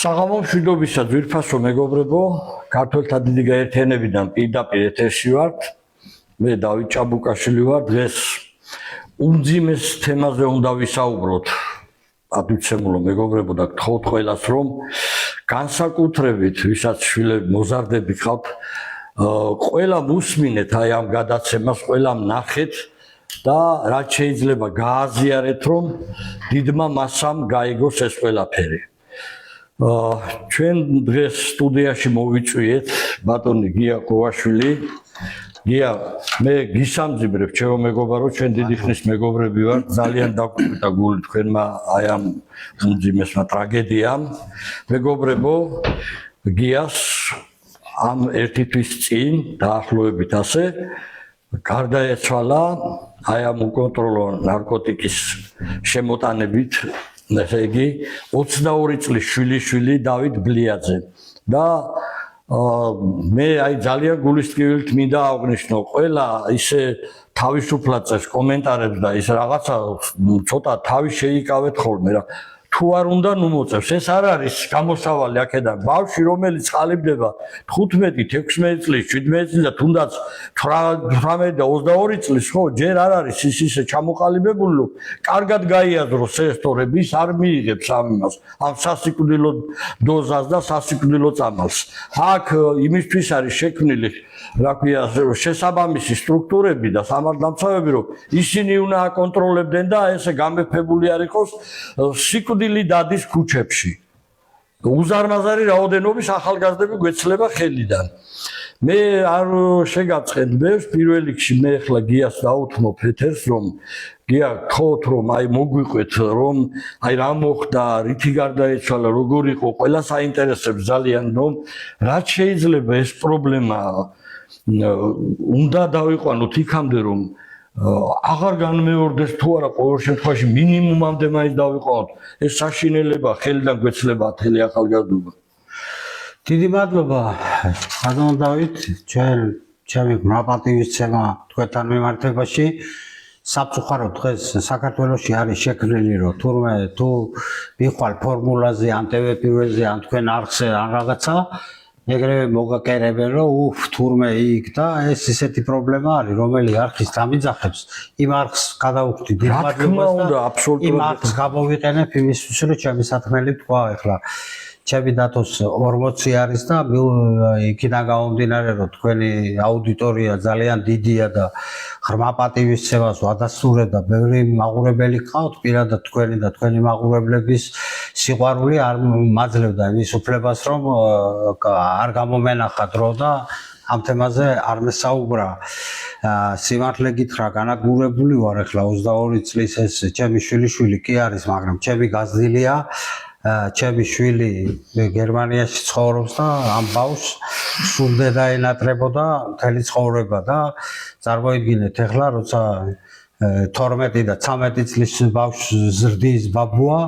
საღამო მშვიდობისა ძვირფასო მეგობრებო, ქართველთა დიდი გაერთიანებიდან პირდაპირ ეთერში ვართ. მე დავით ჭაბუკაშვილი ვარ. დღეს უმძიმეს თემაზე უნდა ვისაუბროთ. აბიცემულო მეგობრებო და გთხოვთ ყველას, რომ განსაკუთრებით ვისაც შვილები მოზარდები ხავთ, ყველა მუსმინეთ აი ამ გადაცემას, ყველა ნახეთ და რაც შეიძლება გააზიარეთ, რომ დიდმა მასამ გაიგოს ეს ყველაფერი. ჩვენ დღეს სტუდიაში მოვიწვიეთ ბატონი გია კოვაშვილი. გია, მე გისამძიმრებ ჩემო მეგობარო, ჩვენ დიდი ხნის მეგობრები ვართ, ძალიან დაგვიკვირდა გული თქვენმა აი ამ უმძიმესმა ტრაგედიამ. მეგობრებო, გიას ამ ერთი თვის წინ დაახლოებით ასე გარდაეცვალა აი ამ უკონტროლო ნარკოტიკის შემოტანებით, ესე იგი 22 წლის შვილიშვილი დავით ბლიაძე და მე აი ძალიან გულისწყვილთ მინდა აღნიშნო ყველა ისე თავისუფლად წეს კომენტარებს და ის რაღაცა ცოტა თავი შეიკავეთ ხოლმე რა თუ არ უნდა ნუ მოწევს ეს არ არის გამოსავალი აქედან ბავშვი რომელიც ყალიბდება 15-16 წლის 17 წლის და თუნდაც 18 და 22 წლის ხო ჯერ არ არის ის ისე ჩამოყალიბებული რომ კარგად გაიაზროს ესტორები ის არ მიიღებს ამას ამ სასიკვდილო დოზას და სასიკვდილო წამალს აქ იმისთვის არის შექმნილი რა ქვია შესაბამისი სტრუქტურები და სამართალდამცავები რომ ისინი უნდა აკონტროლებდნენ და ესე გამეფებული არ იყოს სიკვდილი დადის ქუჩებში უზარმაზარი რაოდენობის ახალგაზრდები გვეცლება ხელიდან მე არ შეგაწყენდებს პირველ რიგში მე ახლა გიას დავუთმობ ეთერს რომ გია გთხოვთ რომ აი მოგვიყვეთ რომ აი რა მოხდა რითი გარდაეცვალა როგორ იყო ყველა საინტერესებს ძალიან რომ რაც შეიძლება ეს პრობლემა უნდა დავიყვანოთ იქამდე რომ აღარ განმეორდეს თუ არა ყოველ შემთხვევაში მინიმუმამდე მაინც დავიყვანოთ ეს საშინელება ხელიდან გვეცლება თელი ახალგაზრდობა დიდი მადლობა ბატონ დავით ჩემი მრაპატივისცემა თქვენთან მიმართებაში საფუხარო დღეს საქართველოში არის შექმნილი რომ თურმე თუ მიხვალ ფორმულაზე ან ტევ პირველზე ან თქვენ არხზე ან რაღაცა ეგრევე მოგაკერებენ რომ თურმე იქ და ეს ისეთი პრობლემა არის რომელი არხის დამიძახებს იმ არხს გადავუხდით დიდ მადლობას და იმ არხს გამოვიყენებ იმისთვის რომ ჩემი საქმელი თქვა ახლა ჩემი დათოს 40 არის და იქიდან გამომდინარე რომ თქვენი აუდიტორია ძალიან დიდია და ღრმა პატივისცემას ვადასტურებ და ბევრი მაყურებელი ყავთ პირადად თქვენი და თქვენი მაყურებლების სიყვარული არ მაძლევდა იმის უფლებას რომ არ გამომენახა დრო და ამ თემაზე არ მესაუბრა სიმართლე გითხრა განადგურებული ვარ ახლა 22 წლის ეს ჩემი შვილიშვილი კი არის მაგრამ ჩემი გაზრდილია ჩემი შვილი გერმანიაში ცხოვრობს და ამ ბავშვს სულდე დაენატრებოდა მთელი ცხოვრება და წარმოიდგინეთ ახლა როცა 12 და 13 წლის ბავშვს ზრდის ბაბუა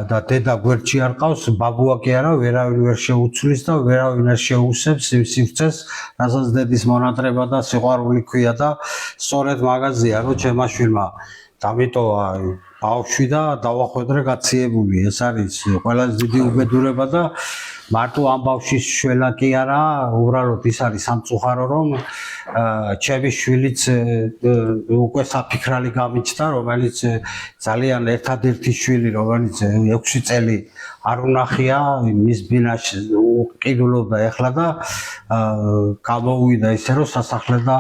და დედა გვერდში არ ყავს ბაბუა კი არა ვერავინ ვერ შეუცვლის და ვერავინ არ შეუსებს იმ სივრცეს რასაც დედის მონატრება და სიყვარული ქვია და სწორედ მაგაზია რომ ჩემმა შვილმა დამიტოვა ბავშვი და დავახვედრე გაციებული ეს არის ყველაზე დიდი უბედურება და მარტო ამ ბავშვის შველა კი არა უბრალოდ ის არის სამწუხარო რომ ჩემი შვილიც უკვე საფიქრალი გამიჩნდა რომელიც ძალიან ერთადერთი შვილი რომელიც 6 წელი არ უნახია მის ბინაში უყიდულობდა ეხლა და გამოვიდა ისე რომ სასახლე და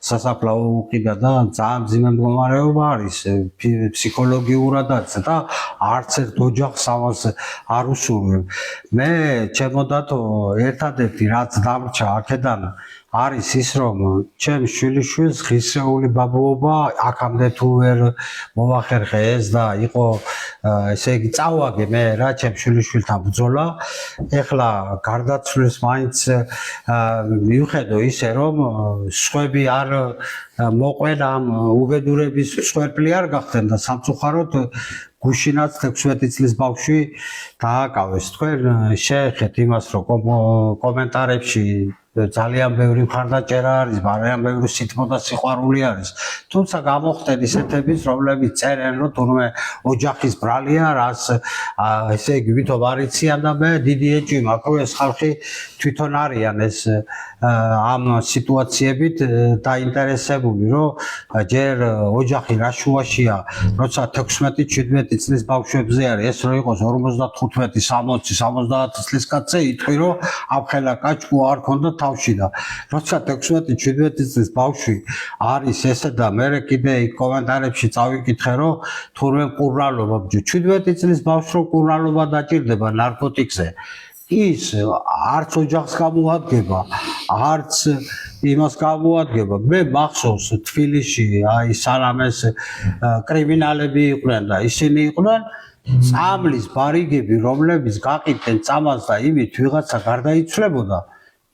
სასაფლაო უყიდა და ძალიან მძიმე მდგომარეობა არის ფსიქოლოგიურადაც და არც ერთ ოჯახს ამას არ უსურვებ მე ჩემო დათო ერთადერთი რაც დამრჩა აქედან არის ის რომ ჩემ შვილიშვილს ღირსეული ბაბუობა აქამდე თუ ვერ მოვახერხე ეს და იყო ესე იგი წავაგე მე რა ჩემ შვილიშვილთან ბრძოლა ეხლა გარდაცვლის მაინც მივხედო ისე რომ სხვები არ მოყვენ ამ უბედურების მსხვერპლი არ გახდნენ და სამწუხაროდ გუშინაც 16 წლის ბავშვი დააკავეს თქვენ შეეხეთ იმას რომ კომენტარებში ძალიან ბევრი მხარდაჭერა არის, ძალიან ბევრი სითბო და სიყვარული არის. თუმცა გამოხდენ ისეთებიც, რომლებიც წერენ, რომ თურმე ოჯახის ბრალია, რას ესე იგი ვითომ არ იციან და მე დიდი ეჭვი მაქვს, რომ ეს ხალხი თვითონ არიან ეს ამ სიტუაციებით დაინტერესებული, რომ ჯერ ოჯახი რა შუაშია, როცა 16-17 წლის ბავშვებზე არის, ეს რო იყოს 55, 60, 70 წლის კაცზე იტყვი, რომ აფხელა კაჭკუ არ ქონდა თავში და როცა 16-17 წლის ბავშვი არის ესე და მე კიდე კომენტარებში წავიკითხე, რომ თურმე მკურნალობა, 17 წლის ბავშვს რო მკურნალობა დაჭირდება ნარკოტიკზე, ის არც ოჯახს გამოადგება, არც იმას გამოადგება. მე მახსოვს თბილისში, აი სანამ ეს კრიმინალები იყვნენ და ისინი იყვნენ წამლის ბარიგები, რომლებიც გაყიდდნენ წამალს და იმით ვიღაცა გარდაიცვლებოდა,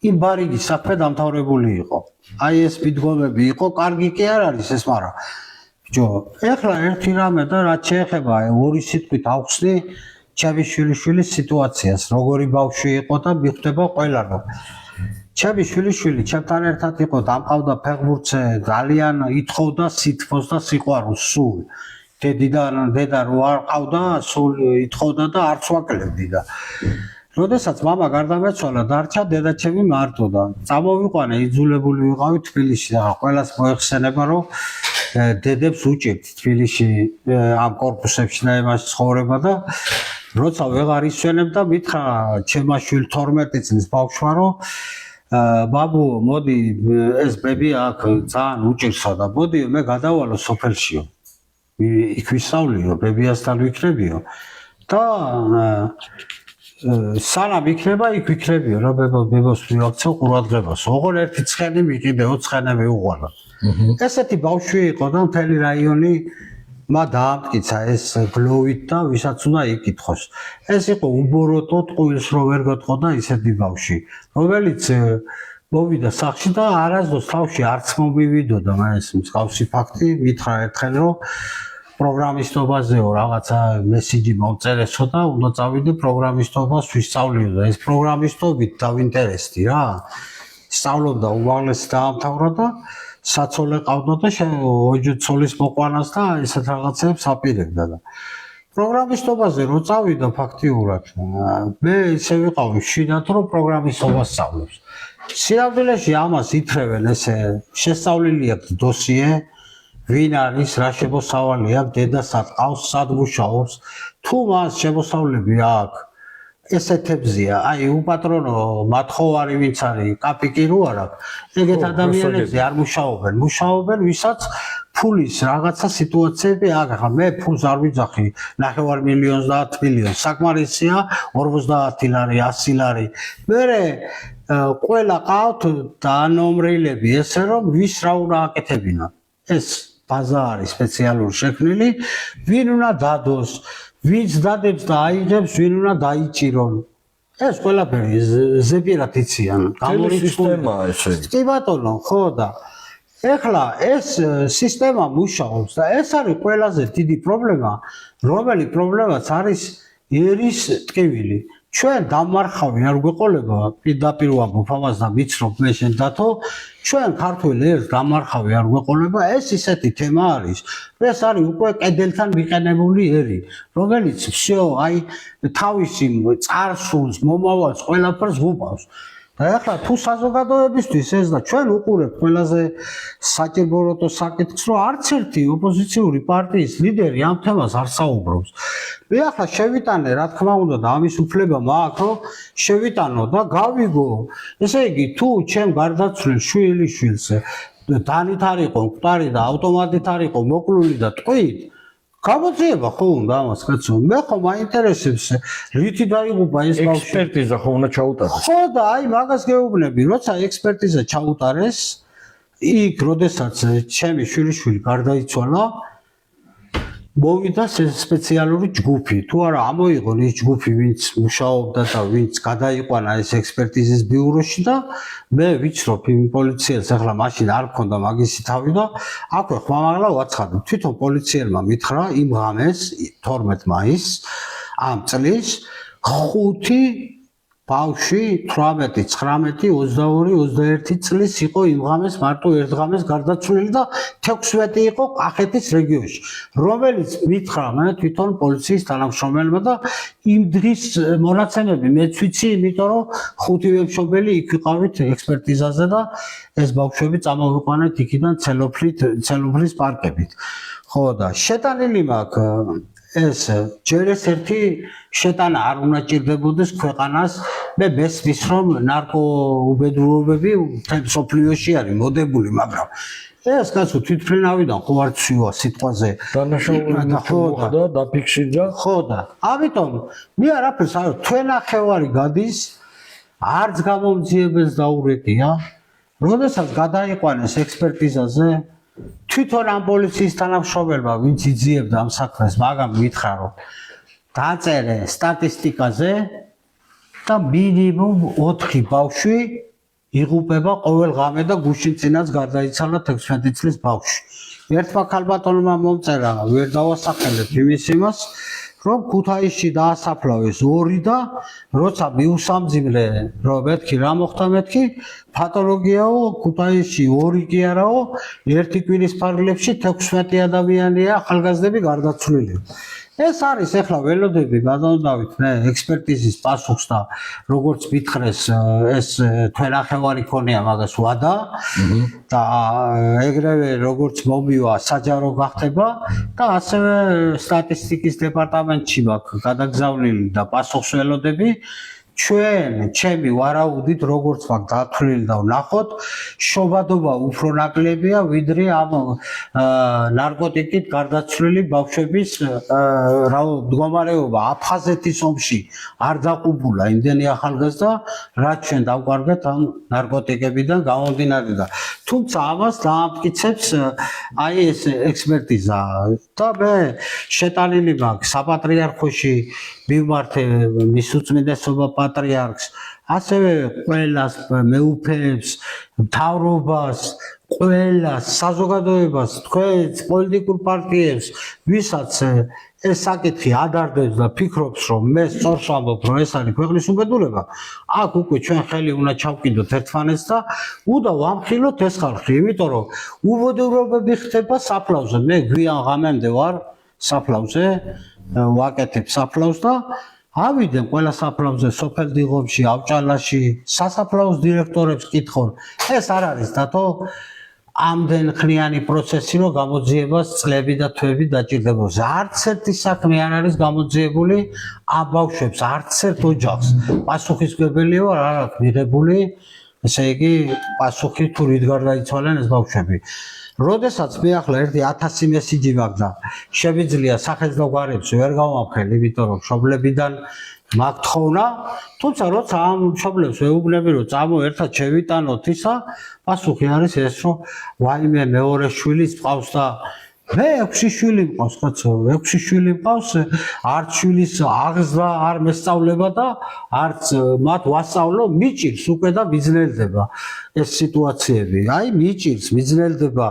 იმ ბარიგის საქმე დამთავრებული იყო. აი ეს მიდგომები იყო, კარგი კი არ არის ეს, მაგრამ ბიჭო, ეხლა ერთი რამე და რაც შეეხება ორი სიტყვით ავხსნი ჩემი შვილიშვილის სიტუაციას, როგორი ბავშვი იყო და მიხვდება ყველა რომ ჩემი შვილიშვილი ჩემთან ერთად იყო, დამყავდა ფეხბურთზე, ძალიან ითხოვდა სითბოს და სიყვარულს სულ. დედა რო არ ყავდა, სულ ითხოვდა და არც ვაკლებდი და როდესაც მამა გარდამეცვალა, დარჩა დედაჩემი მარტო და წამოვიყვანე, იძულებული ვიყავი თბილისში და ყველას მოეხსენება, რომ დედებს უჭირთ თბილისში ამ კორპუსებში და იმაში ცხოვრება და როცა ვეღარ ისვენებ და მითხრა ჩემმა შვილ 12 წლის ბავშვმა, რომ ბაბუ, მოდი ეს ბები აქ ძალიან უჭირსა და მოდი მე გადავალო სოფელშიო. იქ ვისწავლიო, ბებიასთან ვიქნებიო და სანამ იქნება, იქ ვიქნებიო, რა ბებოს ვიაქცევ ყურადღებას. ოღონ ერთი ცხენი მიყიდეო, ცხენები უღვალა. ესეთი ბავშვი იყო და მთელი რაიონი მა დაამტკიცა ეს გლოვით და ვისაც უნდა იკითხოს. ეს იყო უბოროტო ტყუილს რო ვერ გეტყოდა ისეთი ბავშვი, რომელიც მოვიდა სახში და არასდროს თავში არც მომივიდოდა ეს მსგავსი ფაქტი, მითხრა ერთხელ რომ პროგრამისტობაზეო რაღაცა მესიჯი მომწერესო და უნდა წავიდე პროგრამისტობას ვისწავლიო და ეს პროგრამისტობით დავინტერესდი რა. სწავლობდა უმაღლესი დაამთავრა და საცოლე ყავდა და ოჯოცოლის მოყვანას და ესეთ რაღაცებს აპირებდა და პროგრამისტობაზე რო წავიდა ფაქტიურად მე ისე ვიყავი შინათ რომ პროგრამისტობას სწავლობს. სიამბილეში ამას ითრევენ ესე შესწავლილი აქვს დოსიე, ვინ არის, რა შემოსავალი აქვს, დედა სად ყავს, სად მუშაობს, თუ მას შემოსავლები აქვს ესეთებზია, აი უპატრონო მათხოვარი ვინც არის, კაპიკი რო არ აქვს, ეგეთ ადამიანებზე არ მუშაობენ, ვისაც ფულის რაღაცა სიტუაციები აქვს. მე ფულს არ ვიძახი 9 მილიონს და 10 მილიონს, საკმარისია 50 ლარი, 100 ლარი. მე ყველა ყავთ დანომრილები ესე რომ ვის რა უნდა აკეთებინა. ეს ბაზა არის სპეციალური შექმნილი, ვინ უნდა დადოს, ვინც დადებს და აიღებს, ვინ უნდა დაიჭირონ. ეს ყველაფერი ზეპირად იციან. სისტემაა ესე. კი ბატონო, ხო და ეხლა ეს სისტემა მუშაობს და ეს არის ყველაზე დიდი პრობლემა, რომელი პრობლემაც არის ერის ტკივილი. ჩვენ დამარხავი არ გვეყოლება პირდაპირ ვამბობ ამას და ვიცნობ მე შენ დათო, ჩვენ ქართულ ერს დამარხავი არ გვეყოლება, ეს ისეთი თემა არის. ეს არის უკვე კედელთან მიყენებული ერი, რომელიც всё აი თავისი წარსულს, მომავალს, ყველაფერს ვუყავს. და ახლა თუ საზოგადოებისთვის ეს და ჩვენ უყურებთ ყველაზე საჭიროებო საკითხს, რომ არც ერთი ოპოზიციური პარტიის ლიდერი ამ თემას არ საუბრობს. მე ახლა შევიტანე, რა თქმა უნდა, და ამის უფლება მაქვს, რომ შევიტანო და გავიგო. ესე იგი, თუ ჩემ გარდაცვლილ შვილიშვილს დანით არ იყო, მკვდარი და ავტომატით არ იყო მოკლული და ტყვით, გამოძიება ხო უნდა ამას კაცო. მე ხო მაინტერესებს რითი დაიღუპა ეს ბავშვი. ექსპერტიზა ხო უნდა ჩაუტარდეს. ხო და აი მაგას გეუბნები, როცა ექსპერტიზა ჩაუტარეს, იქ როდესაც ჩემი შვილიშვილი გარდაიცვალა, მოვიდა სპეციალური ჯგუფი. თუ არა ამოიღონ ის ჯგუფი, ვინც მუშაობდა და ვინც გადაიყვანა ეს ექსპერტიზის ბიუროში და მე ვიცნობ იმ პოლიციელს, ახლა მაშინ არ მქონდა მაგისი თავი და აქვე ხმამაღლა ვაცხადებ. თვითონ პოლიციელმა მითხრა იმ ღამეს 12 მაისს ამ წლის 5 ბავშვი 18, 19, 22, 21 წლის იყო იმ ღამეს მარტო ერთ ღამეს გარდაცვლილი და 16 იყო კახეთის რეგიონში, რომელიც მითხრა მე თვითონ პოლიციის თანამშრომელმა და იმ დღის მონაცემები მეც ვიცი, იმიტომ რომ ხუთივე მშობელი იქ ვიყავით ექსპერტიზაზე და ეს ბავშვები წამოვიყვანეთ იქიდან ცელოფლის პარკებით. ხო და შეტანილი მაქვს ეს ჯერ ეს ერთი შეტანა არ უნდა ჭირდებოდეს ქვეყანას მე მესმის რომ ნარკოუბედურობები სოფლიოში არის მოდებული მაგრამ ეს კაცო თვითმფრინავიდან ხო არ ცვივა სიტყვაზე დანაშაულები ხოდა დაფიქსირდა ხო და ამიტომ მე არაფერს არ თვენახევარი გადის არც გამომძიებელს დაურეკია როდესაც გადაიყვანეს ექსპერტიზაზე თვითონ ამ პოლიციის თანამშრომელმა ვინც იძიებდა ამ საქმეს მაგამ მითხრა რომ დაწერე სტატისტიკაზე და მინიმუმ 4 ბავშვი იღუპება ყოველ ღამე და გუშინ წინაც გარდაიცვალა 16 წლის ბავშვი. ერთმა ქალბატონმა მომწერა ვერ დავასახელებ იმის იმას რომ ქუთაისში დაასაფლავეს 2 და როცა მიუსამძიმლე რომ მეთქი რა მოხდა მეთქი პათოლოგიაო ქუთაისში 2 კი არაო ერთი კვირის ფარგლებში 16 ადამიანია ახალგაზრდები გარდაცვლილი. ეს არის ახლა ველოდები გადავდავით მე ექსპერტიზის პასუხს და როგორც მითხრეს ეს თვენახევარი ქონია მაგას ვადა და ეგრევე როგორც მომივა საჯარო გახდება და ასევე სტატისტიკის დეპარტამენტში მაქვს გადაგზავნილი და პასუხს ველოდები ჩემი ვარაუდით როგორც მაქვს დათვლილი და ვნახოთ შობადობა უფრო ნაკლებია ვიდრე ამ ნარკოტიკით გარდაცვლილი ბავშვების მდგომარეობა აფხაზეთის ომში არ დაყუბულა იმდენი ახალგაზრდა რაც ჩვენ დავკარგეთ ამ ნარკოტიკებიდან გამომდინარე და თუმცა ამას დაამტკიცებს აი ეს ექსპერტიზა და მე შეტანილი მაქვს საპატრიარქოში მივმართე მის უწმიდესობა პატრიარქს ასევე ყველას მეუფეებს მთავრობას ყველას საზოგადოებას თქვენს პოლიტიკურ პარტიებს ვისაც ეს საკითხი ადარდებს და ფიქრობს რომ მე სწორს ვამბობ რომ ეს არის ქვეყნის უბედურება აქ უკვე ჩვენ ხელი უნდა ჩავკიდოთ ერთმანეთს და უნდა ვამხილოთ ეს ხალხი იმიტომ რომ უბედურებები ხდება საფლავზე მე გვიან ღამემდე ვარ საფლავზე ვაკეთებ საფლავს და ავიდნენ ყველა საფლავზე სოფელ დიღომში, ავჭალაში, სასაფლაოს დირექტორებს კითხონ. ეს არ არის დათო ამდენ ხნიანი პროცესი რომ გამოძიებას წლები და თვეები დაჭირდებოდა. არც ერთი საქმე არ არის გამოძიებული ამ ბავშვებს, არც ერთ ოჯახს. პასუხისმგებელია არ აქვს მიღებული, ესე იგი პასუხი თუ რით გარდაიცვალენ ეს ბავშვები. როდესაც მე ახლა ერთი 1000 მესიჯი მაქვს და შემიძლია სახელმწიფო გვარებს ვერ გავამხელ, იმიტომ რომ მშობლებიდან მაქვს თხოვნა, თუმცა როცა ამ მშობლებს ვეუბნები რომ წამო ერთად შევიტანოთ ისა, პასუხი არის ეს რომ ვაიმე მეორე შვილიც მყავს და მე 6 შვილი მყავს კაცო, 6 შვილი მყავს, არც შვილის აღზრდა არ მესწავლება და არც მათ ვასწავლო, მიჭირს უკვე და მიძნელდება ეს სიტუაციები. აი მიჭირს, მიძნელდება.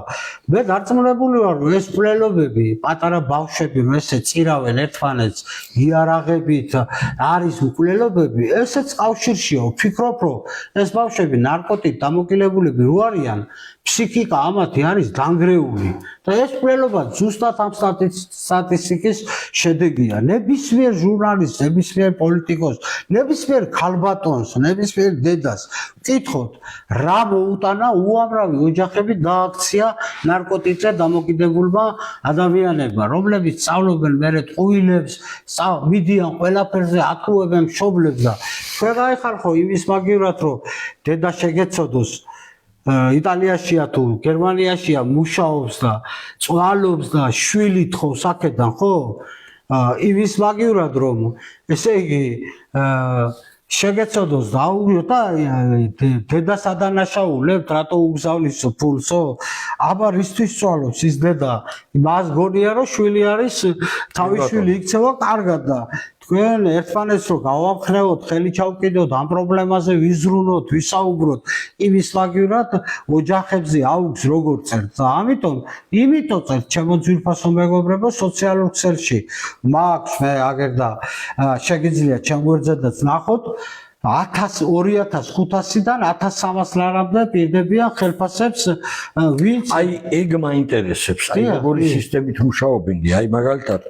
მე დარწმუნებული ვარ, რომ ეს მკვლელობები, პატარა ბავშვები, რომ ესე წირავენ ერთმანეთს იარაღებით, არის მკვლელობები, ესეც კავშირშია. ვფიქრობ, რომ ეს ბავშვები ნარკოტიკით დამოკიდებულები რო არიან, ფსიქიკა ამათი არის დანგრეული და ეს მკვლელობა ზუსტად ამ სტატისტიკის შედეგია. ნებისმიერ ჟურნალისტს, ნებისმიერ პოლიტიკოს, ნებისმიერ ქალბატონს, ნებისმიერ დედას ვკითხოთ, რა მოუტანა უამრავი ოჯახები დააქცია ნარკოტიკზე დამოკიდებულმა ადამიანებმა, რომლებიც სწავლობენ მერე ტყუილებს, მიდიან ყველაფერზე, აკრუებენ მშობლებს და ჩვენ გაიხარხო იმის მაგივრად, რომ დედა შეგეცოდოს იტალიაშია თუ გერმანიაშია მუშაობს და წვალობს და შვილი თხოვს აქედან ხო იმის მაგივრად რომ ესე იგი შეგეცოდოს დაუგიო და დედას ადანაშაულებთ რატო უგზავნის ფულსო აბა რისთვის წვალობს ის დედა მას გონია რომ შვილი არის თავის შვილი იქცევა კარგად და თქვენ ერთმანეთს რომ გავამხნევოთ, ხელი ჩავკიდოთ ამ პრობლემაზე ვიზრუნოთ, ვისაუბროთ, იმის მაგივრად ოჯახებზე აუგს როგორ წერთ და ამიტომ წერთ ჩემო ძვირფასო მეგობრებო სოციალურ ქსელში. მაქვს მე აგერ და შეგიძლიათ ჩემ გვერდზედაც ნახოთ 2500-დან 1300 ლარამდე პირდებიან ხელფასებს ვინც აი ეგ მაინტერესებს აი როგორი სისტემით მუშაობენ აი მაგალითად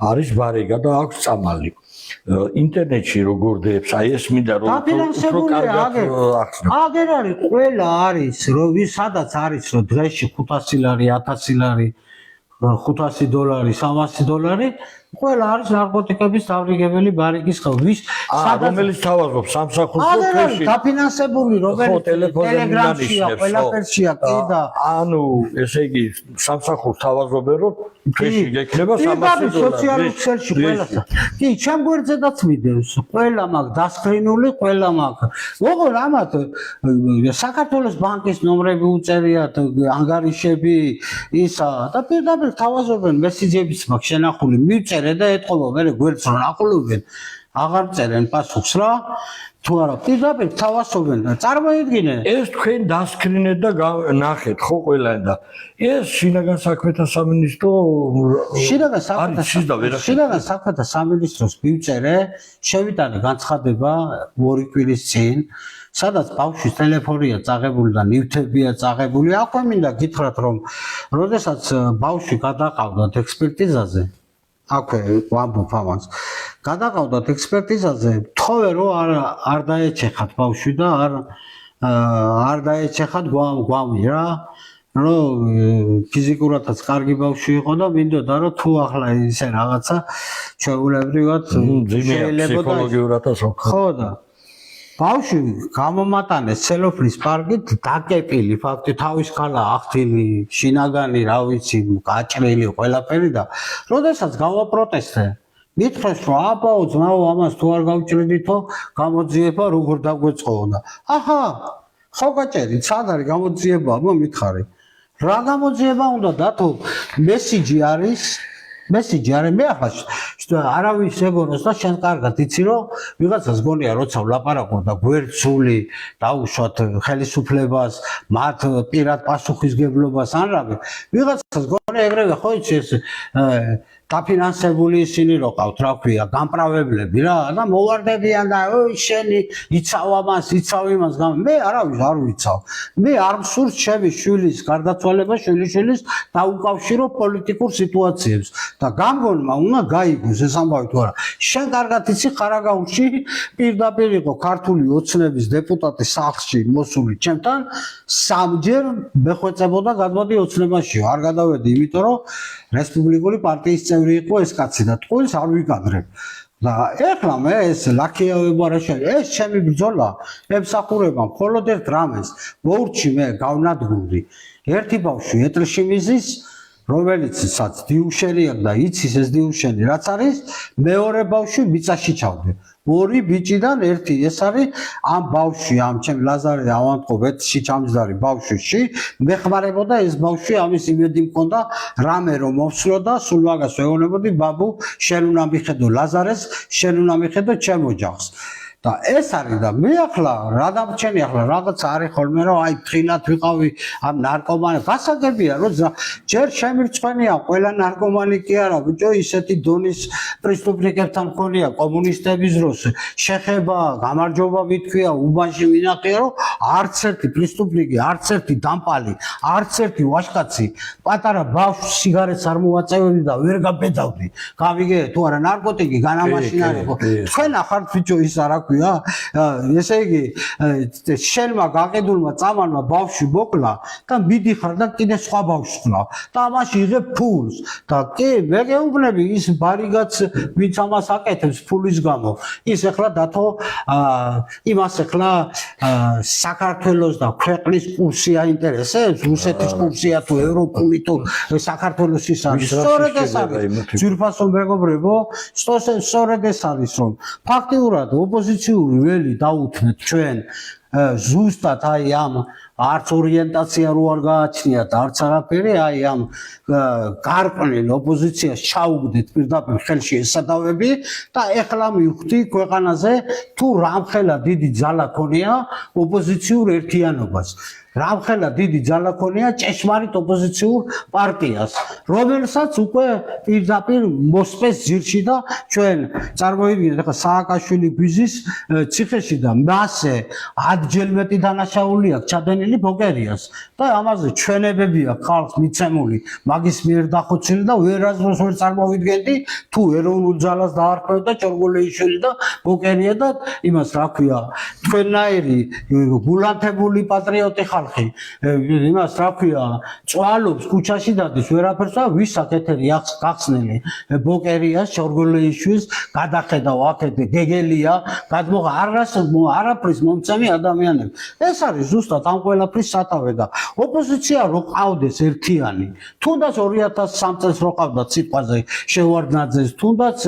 არის ბარეგა და აქვს წამალი ინტერნეტში როგორ დებს აი ეს მინდა რომ უფრო კარგად ახსნო აგერ არის ყველა არის რომ სადაც არის რომ დღეში 500 ლარი 1000 ლარი $500 $300 ყველა არის ნარკოტიკების დავრიგებელი ბარიკის ხალხი ვის რომელიც თავაზობს სამსახურს პროფესიაში დაფინანსებული რომელიც ტელეგრამშია ყველაფერშია კი და ანუ ესე იგი სამსახურს თავაზობენ რომ ფრეში გექნება $300 სოციალურ ქსელში ყველას კი ჩემ გვერდზედაც მიდევს ყველა მაგ დასკრინული ყველა მაგ როგორ ამათ საქართველოს ბანკის ნომრები უწერიათ ანგარიშები ისა და პირდაპირ თავაზობენ მესიჯებიც მაგ შენახული მივწერე და ეთყობა მე გვერდს რომ აყოლობენ აღარ წერენ პასუხს რა თუ არა პირდაპირ თავაზობენ და წარმოიდგინე ეს თქვენ დასკრინეთ და ნახეთ ხო ყველა და ეს შინაგან საქმეთა სამინისტრო შინაგან საქმეთა სამინისტროს მივწერე შევიტანე განცხადება 2 კვირის წინ სადაც ბავშვის ტელეფონია წაღებული და ნივთებია წაღებული აქვე მინდა გითხრათ რომ როდესაც ბავშვი გადაყავდათ ექსპერტიზაზე აქვე ვამბობ ამას გადაყავდათ ექსპერტიზაზე თხოვე რომ არ დაეჩეხათ ბავშვი და არ დაეჩეხათ გვამი რა რომ ფიზიკურადაც კარგი ბავშვი იყო და მინდოდა რომ თუ ახლა ისე რაღაცა ჩვეულებრივად შეიძლება ფსიქოლოგიურადაც ხო და ბავშვი გამომატანეს ცელოფნის პარკით დაკეპილი ფაქტი თავის ქალა ახთილი შინაგანი რა ვიცი გაჭრილი ყველაფერი და როდესაც გავაპროტესტე მითხრეს რომ აბაო ძმაო ამას თუ არ გავჭრიდითო გამოძიება როგორ დაგვეწყო და აჰა ხო გაჭერით სად არის გამოძიება მომითხარი რა გამოძიება უნდა დათო მესიჯი არის მე ახლა არავის ეგონოს და შენ კარგად იცი რომ ვიღაცას გონია როცა ვლაპარაკობ და გვერდსული დაუშვათ ხელისუფლებას მათ პირად პასუხისგებლობას ან რა ვიღაცას გონია ეგრევე ხო იცი ეს დაფინანსებული ისინი რო ყავთ რა ქვია გამправებლები რა და მოვარდებიან და ოი შენი იცავ ამას იცავ იმას მე არავის არ ვიცავ მე არ მსურს ჩემი შვილის გარდაცვალება შვილიშვილის დაუკავშირო პოლიტიკურ სიტუაციებს და გამგონმა უნდა გაიგოს ეს ამბავი თუ არა შენ კარგად იცი ხარაგაულში პირდაპირ იყო ქართული ოცნების დეპუტატი სახლში მოსული ჩემთან სამჯერ მეხვეწებოდა გადმოდი ოცნებაშიო არ გადავედი იმიტომ რომ რესპუბლიკური პარტიის წევრი იყო ეს კაცი და ტყუილს არ ვიკადრებ და ეხლა მე ეს ლაქიავება რა შეიძლება ეს ჩემი ბრძოლა ემსახურება მხოლოდ ერთ რამეს მოურჩი მე გავნადგურდი ერთი ბავშვი ეტრში მიზის რომელიცაც დიუშენია და იცის ეს დიუშენი რაც არის მეორე ბავშვი მიწაში ჩავდე ორი ბიჭიდან ერთი ეს არის ამ ბავშვი ამ ჩემ ლაზარე ავანტყობ ეთში ჩამჯდარი ბავშვში მეხმარებოდა ეს ბავშვი ამის იმედი მქონდა რამე რომ მოვსვლო და სულ მაგას ვეუბნებოდი ბაბუ შენ უნდა მიხედო ლაზარეს შენ უნდა მიხედო ჩემ ოჯახს და ეს არის და მე ახლა რა დამჩენი ახლა რაღაც არის ხოლმე რომ აი ფრთხილად ვიყავი ამ ნარკომანებს გასაგებია რომ ჯერ შემირწმენია ყველა ნარკომანი კი არა ბიჭო ისეთი დონის პრესტუპნიკებთან ხონია კომუნისტების დროს შეხება გამარჯობა მითქვია უბანში მინახია რომ არც ერთი პრესტუპნიკი არც ერთი დამპალი არც ერთი ვაჟკაცი პატარა ბავშვს სიგარეტს არ მოვაწევდი და ვერ გაბედავდი გავიგე თუ არა ნარკოტიკი განამაშინარიყო თქვენ ახართ ბიჭო ის არა ესე იგი შენმა გაყიდულმა წამალმა ბავშვი მოკლა და მიდიხარ და კიდე სხვა ბავშვს ხლავ და ამაში იღებ ფულს და კი მე გეუბნები ის ბარიგაც ვინც ამას აკეთებს ფულის გამო ის ახლა დათო იმას ახლა საქართველოს და ქვეყნის კურსი აინტერესებს რუსეთის კურსია თუ ევროპული თუ საქართველოს ის არის სწორედ ეს არის ძვირფასო მეგობრებო სწორედ ეს არის რომ ფაქტიურად ოპოზიციური ველი დაუთმეთ ჩვენ ზუსტად აი ამ არც ორიენტაცია რო არ გააჩნიათ, არც არაფერი, აი ამ გარყვნილ ოპოზიციას ჩაუგდეთ პირდაპირ ხელში ეს სადავები და ეხლა მივხვდი ქვეყანაზე თუ რამხელა დიდი ძალა ქონია ოპოზიციურ ერთიანობას. რამხელა დიდი ძალა ქონია ჭეშმარიტ ოპოზიციურ პარტიას, რომელსაც უკვე პირდაპირ მოსწეს ძირში და ჩვენ წარმოიდგინეთ ახლა სააკაშვილი გვიზის ციხეში და მასე ადჯერ მეტი დანაშაული აქვს ჩადენილი ბოკერიას და ამაზე ჩვენებები აქვს ხალხს მიცემული მაგის მიერ დახოცილი და ვერასდროს ვერ წარმოვიდგენდი თუ ეროვნულ ძალას დაარქვევდა ჭორგოლეიშვილი და ბოკერია და იმას რა ქვია თქვენნაირი გულანთებული პატრიოტი ხალხი იმას რა ქვია წვალობს ქუჩაში დადის ვერაფერს და ვის აკეთერი გახსნელი ბოკერიას ჭორგოლეიშვილს გადახედავ აქეთ გეგელია გადმოღა არაფრის მომწამი ადამიანები ეს არის ზუსტად ამ ყველაფრის სათავე და ოპოზიცია რო ყავდეს ერთიანი თუნდაც 2003 წელს რო ყავდა ციფაზე შევარდნაძეს თუნდაც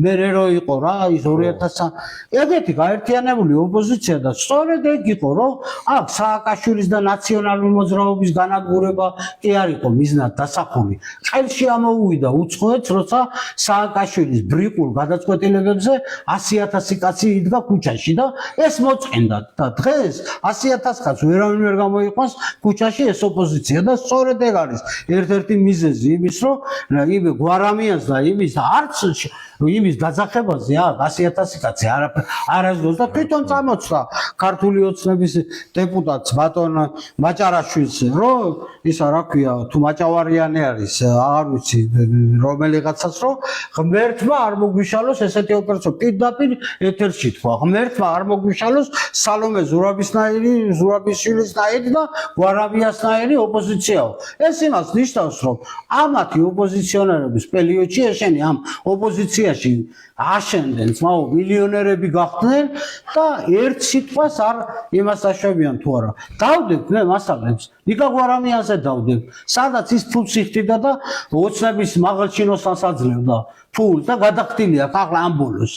მერე რო იყო რა ის 2003 ეგეთი გაერთიანებული ოპოზიცია და სწორედ ეგ იყო რომ აქ სააკაშვილის და ნაციონალური მოძრაობის განადგურება კი არ იყო მიზნად დასახული ხელში ამოუვიდა უცხოეთს როცა სააკაშვილის ბრიყულ გადაწყვეტილებებზე 100,000 კაცი იდგა ქუჩაში და ეს მოწყენდა და დღეს 100,000 კაცს ვერავინ ვერ გამოიყვანს ქუჩაში ეს ოპოზიცია და სწორედ ეგ არის ერთ-ერთი მიზეზი იმის რომ იმ გვარამიანს და იმის არც იმის დაძახებაზე 100,000 კაცი არასდროს და თვითონ წამოწდა ქართული ოცნების დეპუტატს ბატონ მაჭარაშვილს რომ ისა რა ქვია თუ მაჭავარიანი არის აღარ ვიცი რომელიღაცაც რომ ღმერთმა არ მოგვიშალოს ესეთი ოპერაცია პირდაპირ ეთერში თქვა ღმერთმა არ მოგვიშალოს სალომე ზურაბიშვილისნაირი და გვარამიასნაირი ოპოზიციაო ეს იმას ნიშნავს რომ ამათი ოპოზიციონერების პერიოდში ესენი ამ ოპოზიციაში აშენდნენ ძმაო მილიონერები გახდნენ და ერთ სიტყვას არ იმას აშვებიან თუ არა დავდებ მე მასალებს ნიკა გვარამიანზე დავდებ სადაც ის ფულს იხდიდა და ოცნების მაღალჩინოსთან აძლევდა ფულს და გადახდილია ახლა ამ ბოლოს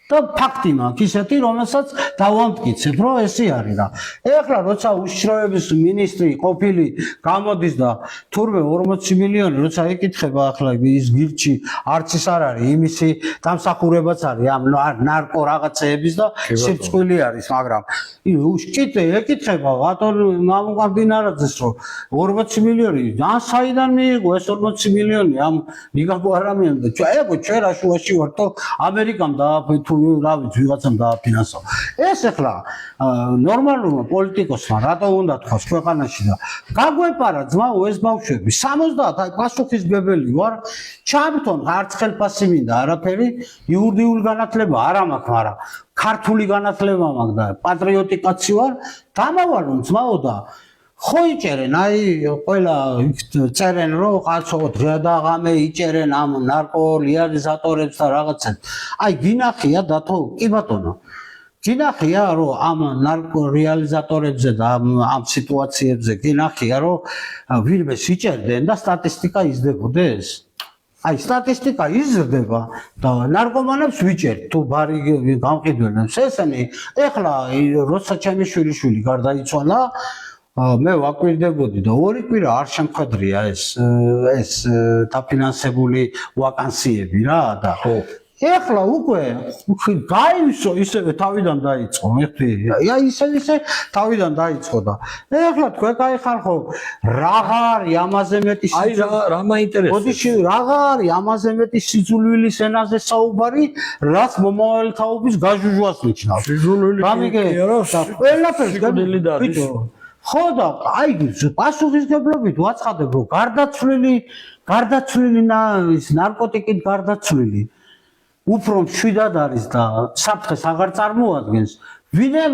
და ფაქტი მაქვს ისეთი რომელსაც დავამტკიცებ რომ ესე არის რა ეხლა როცა უშიშროების ministri ყოფილი გამოდის და თურმე 40 მილიონი როცა ეკითხება ახლა ის გირჩი არც ის არ არის იმისი დამსახურებაც არის ამ ნარკო რაღაცეების და სიწყვილი არის მაგრამ უშკიტე ეკითხება ბატონ მამუკამდინარაძეს რომ 40 მილიონი ან საიდან მიიღო ეს 40 მილიონი ამ ნიკაკო არამიან და ჩვენ რა შუაში ვართ ამერიკამ დააფეთუ რა ვიცი ვიღაცამ დააფინანსო ეს ახლა ნორმალურმა პოლიტიკოსმა რატო უნდა თქვას ქვეყანაში და გაგვეპარა ძმაო ეს ბავშვები 70 აი პასუხისმგებელი ვარ ჩამთონ არც ხელფასი მინდა არაფერი იურიდიული განათლება არ მაქვს მაგრამ ქართული განათლება მაქვს და პატრიოტი კაცი ვარ დამავალო ძმაო და ხო იჭერენ აი ყველა წერენ რომ კაცო დღე და ღამე იჭერენ ამ ნარკო რეალიზატორებს და რაღაცებს აი გინახია დათო კი ბატონო გინახია რომ ამ ნარკო რეალიზატორებზე და ამ სიტუაციებზე გინახია რომ ვინმე სიჭერდნენ და სტატისტიკა იზრდებოდეს აი სტატისტიკა იზრდება და ნარკომანებს ვიჭერთ თუ ბარი გამყიდველებს ესენი ეხლა როცა ჩემი შვილიშვილი გარდაიცვალა მე ვაკვირდებოდი და ორი კვირა არ შემხედრია ეს დაფინანსებული ვაკანსიები რა და ეხლა უკვე გაივსო ისევე თავიდან დაიწყო მეხი აი ისე თავიდან დაიწყო და ეხლა თქვენ გაიხარ ხო რაღა არის ამაზე მეტი აი რა მაინტერესებს ბოდიში რაღა არის ამაზე მეტი სიძულვილის ენაზე საუბარი რაც მომავალი თაობის გაჟუჟვას ნიშნავს სიძულვილი ყველაფერს გაბიჭო ხო და აი პასუხისმგებლობით ვაცხადებ რომ გარდაცვლილი ის ნარკოტიკით გარდაცვლილი უფრო მშვიდად არის და საფრთხეს აღარ წარმოადგენს ვინმე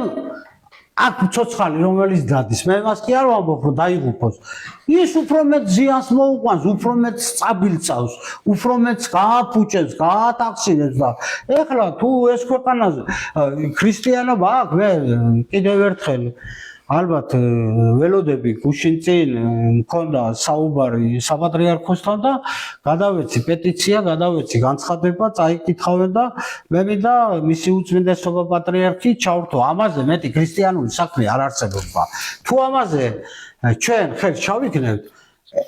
აქ ცოცხალი რომელიც დადის მე მას კი არ ვამბობ რომ დაიღუპოს ის უფრო მეტ ზიანს მოუყვანს უფრო მეტ წაბილწავს უფრო მეტ გააფუჭებს გაატახსინებს და ეხლა თუ ეს ქვეყანაზე ქრისტიანობა აქვს მე კიდევ ერთხელ ალბათ ველოდები გუშინ წინ მქონდა საუბარი საპატრიარქოსთან და გადავეცი პეტიცია, გადავეცი განცხადება, წაიკითხავენ და მე მინდა მისი უწმინდესობა პატრიარქი ჩავრთო. ამაზე მეტი ქრისტიანული საქმე არ არსებობა. თუ ამაზე ჩვენ ხელს ჩავიქნევთ,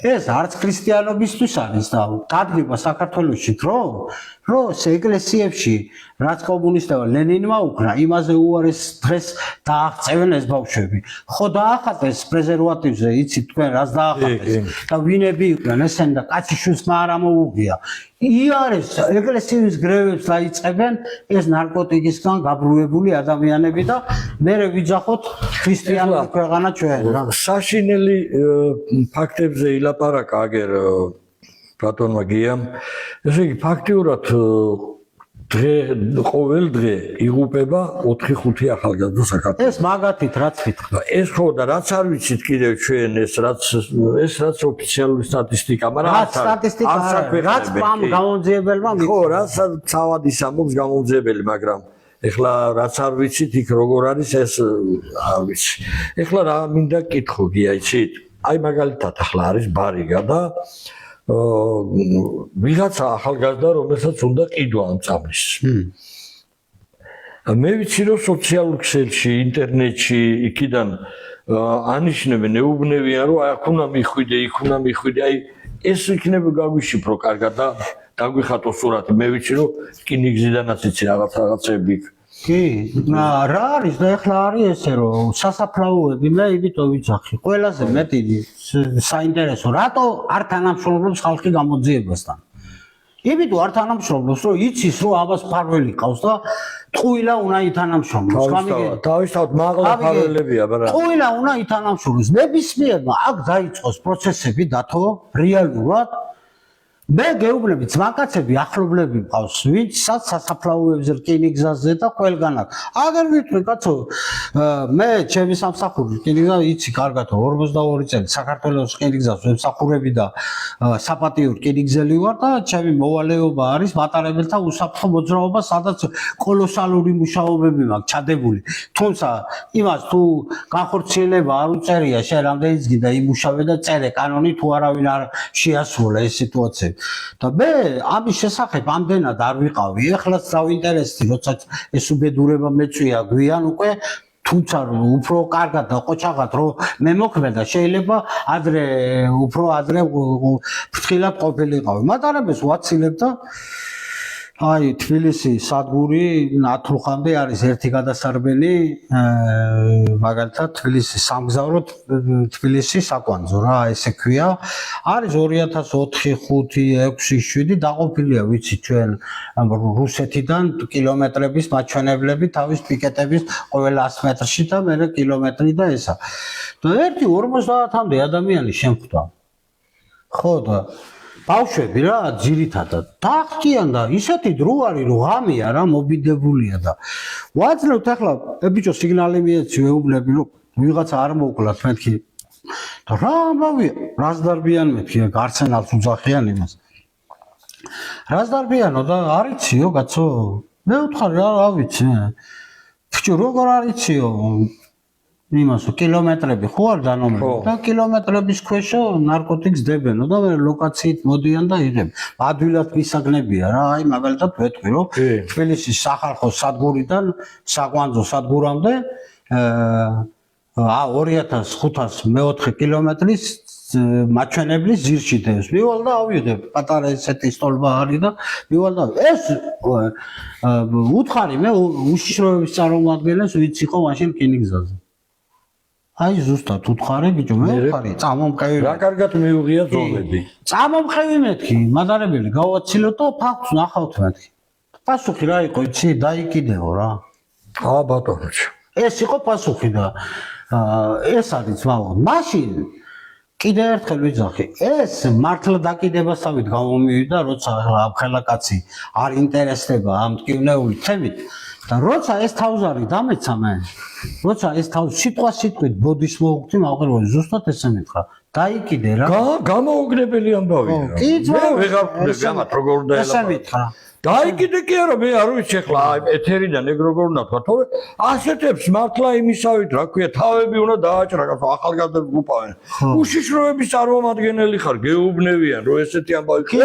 ეს არც ქრისტიანობისთვის არის და დადგება საქართველოში რომ ეკლესიებში რაც კომუნისტებმა ლენინმა უკრა, იმაზე უარეს დღეს დააღწევენ ეს ბავშვები. ხო დაახატეს პრეზერვატივზე, იცით თქვენ რაც დაახატეს და ვინები იყვნენ ესენი და კაციშვილმა არ ამოუღია. იარეს ეკლესიის გრევებს დაიწყებენ ეს ნარკოტიკისგან გაბრუებული ადამიანები და მერე ვიძახოთ ქრისტიანული ქვეყანა ჩვენ რა. საშინელი ფაქტებზე ილაპარაკა აგერ ბატონმა გიამ. ესე იგი ფაქტიურად ყოველ დღე იღუპება 4-5 ახალგაზრდა საქართველოში. ეს მაგათით რაც ვიტყვი. ეს ხო და რაც არ ვიცით კიდევ ჩვენ ეს რაც ოფიციალური სტატისტიკა, მაგრამ რაც სტატისტიკა რაც პამ გამოძიებელმა ხო, რაც თავად ისამბობს გამოძიებელი, მაგრამ ეხლა რაც არ ვიცით იქ როგორ არის ეს არ ვიცი. ეხლა რა მინდა კითხო გია იცით? აი მაგალითად ახლა არის ბარიგა და ვიღაცა ახალგაზრდა რომელსაც უნდა ყიდვა ამ წამლის. მე ვიცი რომ სოციალურ ქსელში, ინტერნეტში იქიდან ანიშნებენ, ეუბნებიან რომ აი აქ უნდა მიხვიდე, იქ უნდა მიხვიდე, აი ეს იქნება გაგვიშიფრო კარგად და დაგვიხატო სურათი. მე ვიცი რომ რკინიგზიდანაც იცი რაღაცები. კი, რა არის და ეხლა არის ესე რომ სასაფლაოები მე იმიტომ ვიცახი. ყველაზე მეტი საინტერესო, რატო არ თანამშრომლობს ხალხი გამოძიებასთან? იმიტომ არ თანამშრომლობს, რომ იცის რომ ამას ფარველი ყავს და ტყუილა უნდა ითანამშრომლოს. თავისთავად მაღლა ფარველებია, მაგრამ ტყუილა უნდა ითანამშრომლოს. ნებისმიერმა აქ დაიწყოს პროცესები დათო რეალურად. მე გეუბნები ძმაკაცები ახლობლები მყავს, ვინც სასაფლაოებზე რკინიგზაზე და ყველგან აქ. აგერ ვიტყვი კაცო, მე ჩემი სამსახური რკინიგზა იცი კარგად 42 წელი საქართველოს რკინიგზას ვემსახურები და საპატიო რკინიგზელი ვარ და ჩემი მოვალეობა არის მატარებელთა უსაფრთხო მოძრაობა, სადაც კოლოსალური მუშაობები მაქვს ჩადებული. თუმცა იმას თუ განხორციელება არ უწერია, შენ რამდენიც გინდა იმუშავე და წერე კანონი თუ არავინ არ შეასრულა ეს სიტუაცია. და მე ამის შესახებ ამდენად არ ვიყავი. ეხლაც დავინტერესდი, როცა ეს უბედურება მეწვია გვიან უკვე, თუმცა უფრო კარგად და ყოჩაღად რომ მე მოქმედა, შეიძლება უფრო ადრე ფრთხილად ყოფილიყავი. მატარებელს ვაცილებ და აი თბილისი სადგური ნათრუხამდე არის ერთი გადასარბენი, მაგალითად თბილისი სამგზავრო თბილისი საკვანძო რა ესე ქვია. არის 2004, 5, 6, 7 დაყოფილია ვიცი ჩვენ რუსეთიდან კილომეტრების მაჩვენებლები თავის პიკეტების ყველა 100 მეტრში და მე კილომეტრი და ესა. და 1:50-მდე ადამიანი შემხვდა. ხო და ბავშვები რა ძირითადად დაღწიან და ისეთი დრო არის რომ ღამეა რა მობიდებულია და ვაძლევთ ახლა ბიჭო სიგნალი მიეცი ვეუბნები რომ ვიღაცა არ მოუკლათ მეთქი და რა ამბავი რას დარბიან მეთქი გარცენალს უძახიან იმას რას დარბიანო და არიციო კაცო მე ვთხარი რა ვიცი ბიჭო როგორ არიციო იმას კილომეტრები ხო არ დანომრები და კილომეტრების ქვეშო ნარკოტიკს დებენო და მე ლოკაციით მოდიან და იღებ. ადვილად მისაგნებია რა, აი მაგალითად ვეთქვი რომ თბილისის სახალხო სადგურიდან საკვანძო სადგურამდე 2504 კილომეტრის მაჩვენებლის ძირში დევს. მივალ და ავიღებ, პატარა ესეთი სტოლბა არის და მივალ და ეს უთხარი მე უშიშროების წარმომადგენელს ვიც იყო მაშინ რკინიგზაზე. აი ზუსტად უთხარი ბიჭო მე ვხარი წამომყევი რა კარგად მიუღია ძოლები წამომყევი მეთქი მადარებელი გავაცილო და ფაქტს ნახავთ მეთქი პასუხი რა იყო იცი დაიკიდეო რა ბატონო ეს იყო პასუხი და ეს არის ძმაო მაშინ კიდევ ერთხელ ვიძახი ეს მართლა დაკიდებასავით გამომივიდა როცა ამხელაკაცი არ ინტერესდება ამ ტკივნეული თემით და როცა ეს თავზარი დამეცა მე როცა ეს თავ სიტყვით ბოდის მოუხდი მაყურებელი ზუსტად ესე მითხრა დაიკიდე რა. გამოუგნებელი ამბავია. კი, მე ვეღარ ვხვდები ამათ როგორ ესე დაელაპარაკე. მითხრა. დაიკიდე კი არა, მე არ ვიცი ახლა ეთერიდან ეგ როგორ უნდა თქვა, თორე ასეთებს მართლა იმისავით, რა ქვია, თავები უნდა დააჭრა, კაცო, ახალგაზრდებს გუპავენ. უშიშროების წარმომადგენელი ხარ, გეუბნევიან, რომ ესეთი ამბავი კი,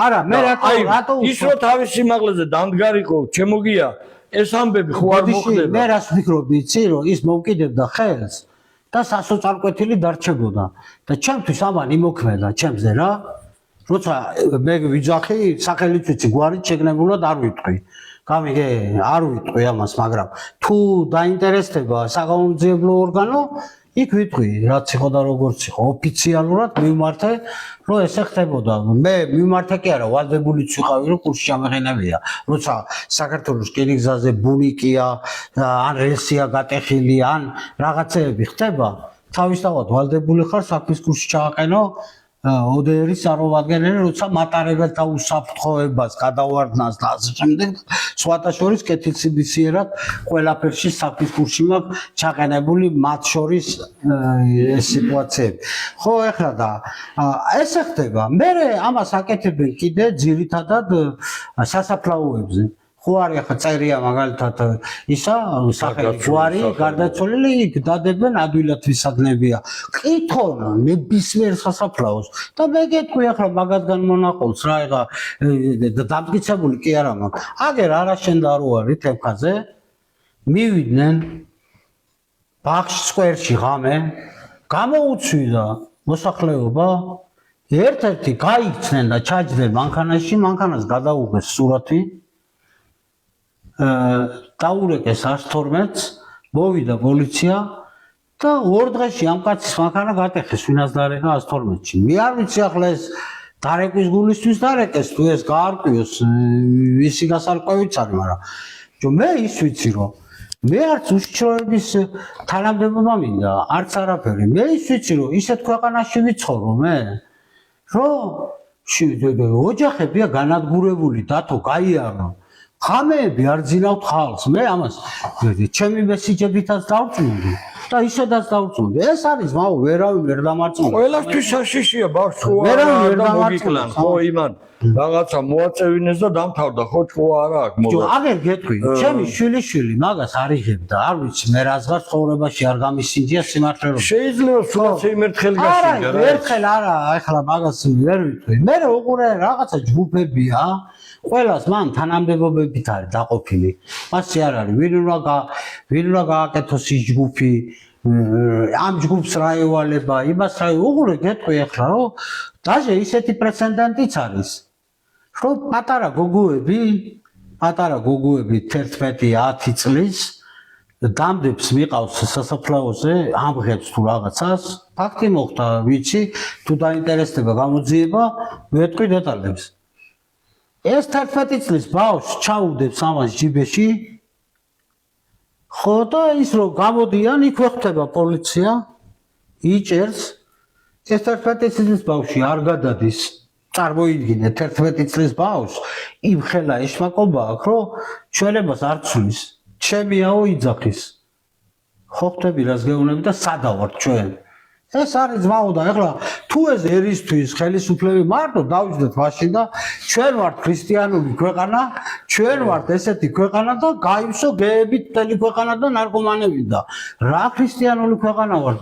არა, მე რატო ის რო თავის სიმაღლეზე დამდგარიყო, ჩემო გია, ეს ამბები ხო არ მოხდება. მე რას ვფიქრობდი, იცი, რომ ის მოვკიდებდა ხელს და სასოწარკვეთილი დარჩებოდა და ჩემთვის ამან იმოქმედა ჩემზე რა. როცა მე ვიძახი, სახელით ვიცი, გვარით შეგნებულად არ ვიტყვი. გამიგე, არ ვიტყვი ამას, მაგრამ თუ დაინტერესდება საგამოძიებლო ორგანო, იქ ვიტყვი, რაც იყო და როგორც იყო, ოფიციალურად მივმართე, რომ ესე ხდებოდა. მე მივმართე კი არა, ვალდებულიც ვიყავი, რომ კურსი ჩამეყენებია. როცა საქართველოს რკინიგზაზე ბუნიკია, ან რელსია გატეხილი, ან რაღაცეები ხდება, თავისთავად ვალდებული ხარ საქმის კურსი ჩააყენო. ოდერის წარმომადგენელი, როცა მატარებელთა უსაფრთხოებას გადავარდნას და ასე შემდეგ, სხვათა შორის კეთილსინდისიერად ყველაფერში საქმის კურსი მაქვს ჩაყენებული, მათ შორის ეს სიტუაციები. ხო, ეხლა და ესე ხდება. მე ამას აკეთებენ კიდე ძირითადად სასაფლაოებზე. ხო არის ახლა წერია მაგალითად ისა სახელი გვარი გარდაცვლილი იქ დადებენ ადვილად ვისადნებია ყითონ ნებისმიერ სასაფლაოს და მე გეტყვი ახლა მაგათგან მონაყოლს რა ეხა დამტკიცებული კი არა მაქვს აგერ არაშენ და რო არის თემქაზე მივიდნენ ბაღში სკვერში ღამე გამოუცვიდა მოსახლეობა ერთ-ერთი გაიქცნენ და ჩაჯდნენ მანქანაში მანქანას გადაუღეს სურათი დაურეკეს 112-ს, მოვიდა პოლიცია და 2 დღეში ამ კაცის მანქანა გატეხეს, ვინაც დარეკა 112-ში. მე არ ვიცი ახლა ეს დარეკვის გულისთვის დარეკეს, თუ ეს გაარკვიოს, ისი გასარკვევიც არის, მაგრამ მე ის ვიცი, რომ მე არც უშიშროების თანამდებობა მინდა, არც არაფერი. მე ის ვიცი, რომ ისეთ ქვეყანაში ვიცხოვრო მე, რომ ოჯახებია განადგურებული, დათო გაიარო. ხამეები არ ძინავთ ხალხს მე ამას ჩემი მესიჯებითაც დავწუნდი და ისედაც დავწუნდი ეს არის მაო ვერავინ ვერ დამარწმუნდა ყველასთვის საშიშია ბავშვს ხო არა მოგიკლან ხო იმან რაღაცა მოაწევინეს და დამთავრდა ხო ხო არა აქ მოგა აგერ გეტყვი ჩემი შვილიშვილი მაგას არიღებდა არ ვიცი მე რაღაცა ცხოვრებაში არ გამისინჯია სიმართლე რომ შეიძლება სულაც იმერთხელ გასინჯა რა ერთხელ არა ახლა მაგას ვერ ვიტყვი მე უყურე რაღაცა ჯგუფებია ყველას მან თანამდებობებით არის დაყოფილი. მასე არ არის ვინ უნდა გააკეთოს ის ჯგუფი, ამ ჯგუფს რა ევალება, იმას რა უყურე გეტყვი ახლა რომ დაჟე ისეთი პრეცედენტიც არის. რომ პატარა გოგოები 11-10 წლის დამდებს მიყავს სასაფლაოზე, ამღებს თუ რაღაცას, ფაქტი მოხდა, ვიცი, თუ დაინტერესდება გამოძიება, ვეტყვი დეტალებს. ეს 11 წლის ბავშვს ჩაუდებს ამას ჯიბეში ხო და ის რომ გამოდიან იქ ხდება პოლიცია იჭერს ეს 11 წლის ბავშვი არ გადადის წარმოიდგინე 11 წლის ბავშვს იმ ხელა ეშმაკობა აქვს რომ ჩვენებას არ ცვლის ჩემიაო იძახის ხო ხტები რას გეუბნები და სადავართ ჩვენ ეს არის ძმაო და ეხლა თუ ეს ერისთვის ხელისუფლები მარტო დავიჯდეთ მაშინ და ჩვენ ვართ ქრისტიანული ქვეყანა, ჩვენ ვართ ესეთი ქვეყანა და გაიმსო გეებით მთელი ქვეყანა და ნარკომანები და რა ქრისტიანული ქვეყანა ვართ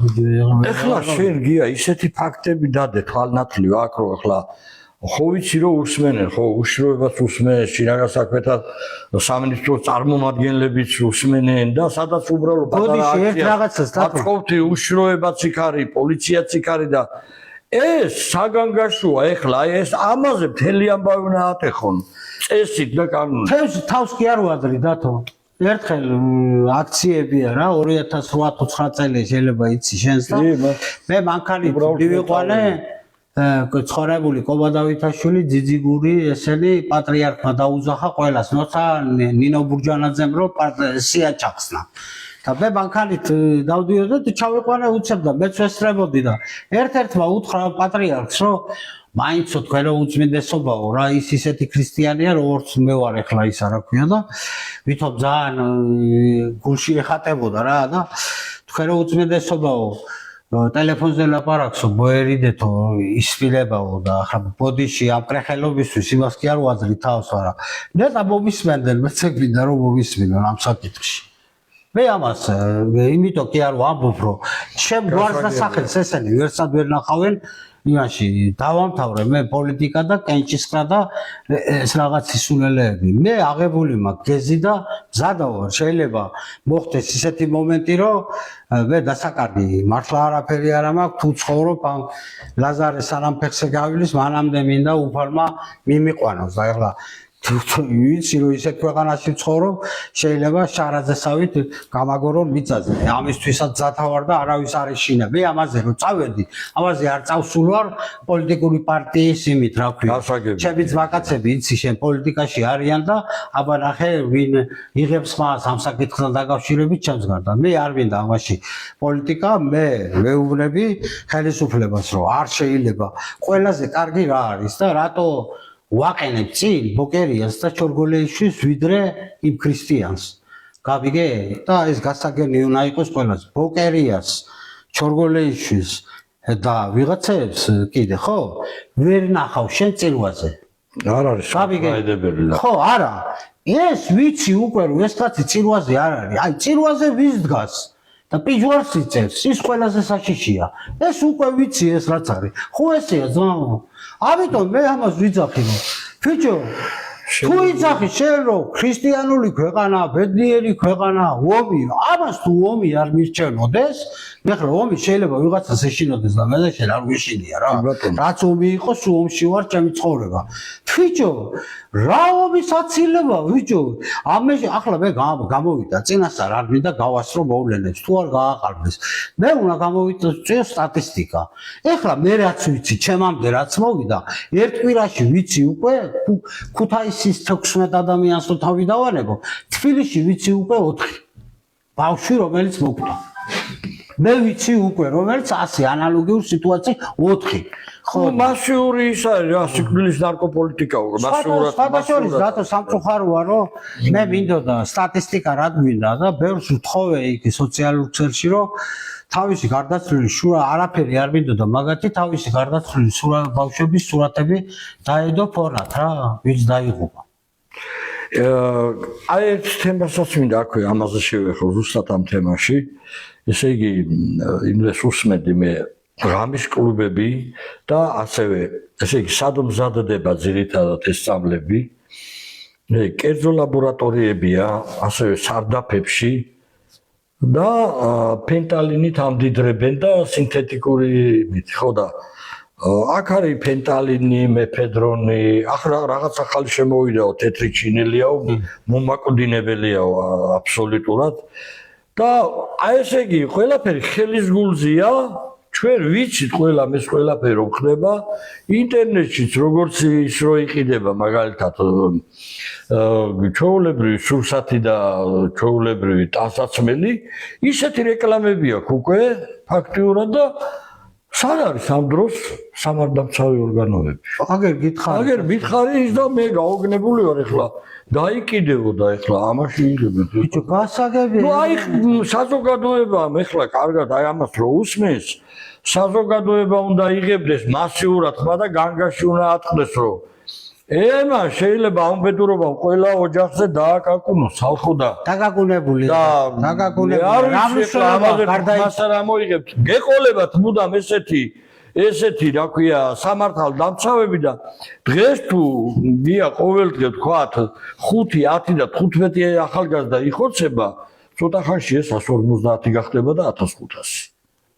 ეხლა შენ გია ისეთი ფაქტები დადე თვალნათლივ აქ რო ეხლა ხო ვიცი რომ უსმენენ ხო უშიშროებას უსმენენ შინაგან საქმეთა სამინისტროს წარმომადგენლებიც უსმენენ და სადაც უბრალოდ ბოდიში ერთ რაღაცას დაწყობთი უშიშროებაც იქ არის პოლიციაც იქ არის და ეს საგანგაშოა ეხლა ეს ამაზე მთელი ამბავი უნდა ატეხონ წესით და კანონით თავს კი არ ვადრი დათო ერთხელ აქციებია რა 2008-9 წელი შეიძლება იცი შენს და მე მანქანით მივიყვანე ცხოვრებული კობა დავითაშვილი ძიძიგური ესენი პატრიარქმა დაუძახა ყველას ნოცა ნინო ბურჯანაძემ რო სია ჩახსნა და მე მანქანით დავდიოდი და ჩავიყვანე უცებ და მეც ვესწრებოდი და ერთ-ერთმა უთხრა პატრიარქს რომ მაინცო თქვენო უწმინდესობაო რა ის ისეთი ქრისტიანია როგორც მე ვარ ეხლა ისა რა ქვია და ვითომ ძალიან გულში ეხატებოდა რა და თქვენო უწმინდესობაო ტელეფონზე ლაპარაკსო ბოერიდეთო ისპილებაო და ახლა ბოდიში ამ კრეხელობისთვის იმას კი არ ვაძლი თავს არა ნეტა მომისმენდნენ მეც გვინდა რომ მომისმინონ ამ საკითხში მე ამას იმიტომ კი არ ვამბობ რომ ჩემ გვარს და სახელს ესენი ვერსად ვერ ნახავენ იმაში დავამთავრე მე პოლიტიკა და კენჭისყრა და ეს რაღაც ისულელეები მე აღებული მაქვს გეზი და მზადა ვარ შეიძლება მოხდეს ისეთი მომენტი რომ მე დასაკარგი მართლა არაფერი არ მაქვს თუ ცხოვრობ ამ ლაზარე სანამ ფეხზე გაივლის მანამდე მინდა უფალმა მიმიყვანოს და ეხლა ვიცი რომ ისეთ ქვეყანაში ცხოვრობ შეიძლება შარაძესავით გამაგორონ მიწაზე ამისთვისაც ძათავარ და არავის არ ეშინა მე ამაზე რომ წავედი ამაზე არ წავსულვარ პოლიტიკური პარტიის იმით რა ქვია ჩემი ძმაკაცები იცი შენ პოლიტიკაში არიან და აბა ნახე ვინ იღებს მას ამ საკითხთან დაკავშირებით ჩემს გარდა მე არ მინდა ამაში პოლიტიკა მე ვეუბნები ხელისუფლებას რომ არ შეიძლება ყველაზე კარგი რა არის და რატო ვაყენებ წინ ბოკერიას და ჩორგოლეიშვილს ვიდრე იმ ქრისტიანს გავიგე და ეს გასაგები უნდა იყოს ყველას ბოკერიას ჩორგოლეიშვილს და ვიღაცებს კიდე ხო ვერ ნახავ შენ წილვაზე არ არის გაიდებელი ხო არა ეს ვიცი უკვე რომ ეს კაცი წილვაზე არ არის აი წილვაზე ვის დგას და პიჯვარს იწევს ის ყველაზე საშიშია ეს უკვე ვიცი ეს რაც არის ხო ესეა ზო ამიტომ მე ამას ვიძახი რომ ფიჭო თუ იცახი შენ რომ ქრისტიანული ქვეყანა ბედნიერი ქვეყანა ომი ამას თუ ომი არ მირჩევნოდეს მე ხო ომი შეიძლება ვიღაცას ეშინოდეს და მე და შენ არ გვიშინია რა რაც ომი იყოს ომში ვარ ჩემი ცხოვრება ფიჭო რა ომის აცილება ვიჭო ამე ახლა მე გამოვიდა წინასწარ არ მინდა გავასრო მოვლენებს თუ არ გააყალბეს მე უნდა გამოვიწევ სტატისტიკა ეხლა მე რაც ვიცი ჩემამდე რაც მოვიდა ერთ კვირაში ვიცი უკვე ქუთაისის 16 ადამიანს რო თავი დავანებო თბილისში ვიცი უკვე 4 ბავშვი რომელიც მოკვდა მე ვიცი უკვე რომელიც ასე ანალოგიურ სიტუაციაში 4 ხო მასიური ის არის რა სიკვდილის ნარკოპოლიტიკა მასურად მასურად რატო სამწუხაროა რომ მე მინდოდა სტატისტიკა რა გვინდა და ბევრს ვთხოვე იქ სოციალურ ქსელში რომ თავისი გარდაცვლილი შურა არაფერი არ მინდოდა მაგათი თავისი გარდაცვლილი ბავშვების სურათები დაედო ფონად რა ვინც დაიღუპა აი ეს თემასაც მინდა აქვე ამაზე შევეხო ზუსტად ამ თემაში ესე იგი იმას უსმენდი მე რამის კლუბები და ასევე ესე იგი სადმზადდება ძირითადად ეს სწავლები კერძო ლაბორატორიებია ასევე სარდაფებში და ფენტალინით ამდიდრებენ და სინთეტიკური ხო და აქ არის ფენტალინი, მეფედრონი, ახლა რაღაც ახალი შემოვიდაო, თეთრი ჩინელიაო, მომაკვდინებელიაო აბსოლუტურად და აი ესე იგი ყველაფერი ხელის გულზეა ჩვენ ვიცით ყველა ეს ყველაფერი რომ ხდება ინტერნეტშიც როგორც ის რო იყიდება მაგალითად ჩაოლებრივი სურსათი და ჩაოლებრივი ტანსაცმელი ისეთი რეკლამები აქვს უკვე ფაქტიურად და სად არის ამ დროს სამართალდამცავი ორგანოები აგერ გითხარი ის და მე გაოგნებული ვარ ეხლა დაიკიდეო და ეხლა ამაში იღებენ ბიჭო გასაგები ნუ აი საზოგადოებამ ეხლა კარგად აი ამას რო უსმენს საზოგადოება უნდა იღებდეს მასიურად ხმა და განგაში უნდა ატყდეს რომ ემა შეიძლება ამ ბედურობამ ყველა ოჯახზე დააკაკუნოს ხალხო და დაკაკუნებული არ მოიღებთ გეყოლებათ მუდამ ესეთი რა ქვია სამართალდამცავები და დღეს თუ გია ყოველდღე ვთქვათ 5, 10 და 15 ახალგაზრდა იხოცება ცოტა ხანში ეს 150 გახდება და 1500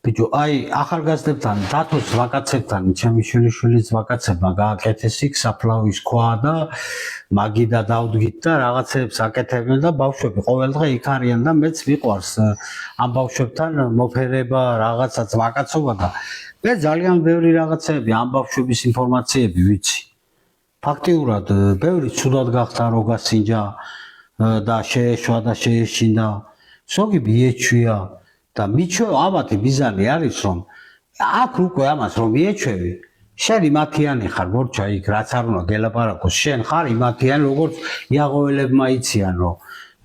ბიჭო აი ახალგაზრდებთან დათოს ვაკაცებთან ჩემი შვილიშვილის ვაკაცებმა გააკეთეს იქ საფლავის ქვა და მაგიდა დავდგით და რაღაცებს აკეთებენ და ბავშვები ყოველდღე იქ არიან და მეც მიყვარს ამ ბავშვებთან მოფერება რაღაცაც ვაკაცობა და მე ძალიან ბევრი რაღაცები ამ ბავშვების ინფორმაციები ვიცი ფაქტიურად ბევრი ცუდად გახდა რო გასინჯა და შეეშვა და შეეშინდა ზოგი მიეჩვია და მიჩვევა ამათი მიზანი არის რომ აქ უკვე ამას რომ მიეჩვევი შენ იმათიანი ხარ მორჩა იქ რაც არ უნდა გელაპარაკოს შენ ხარ იმათიანი როგორც იაღოელებმა იციან რომ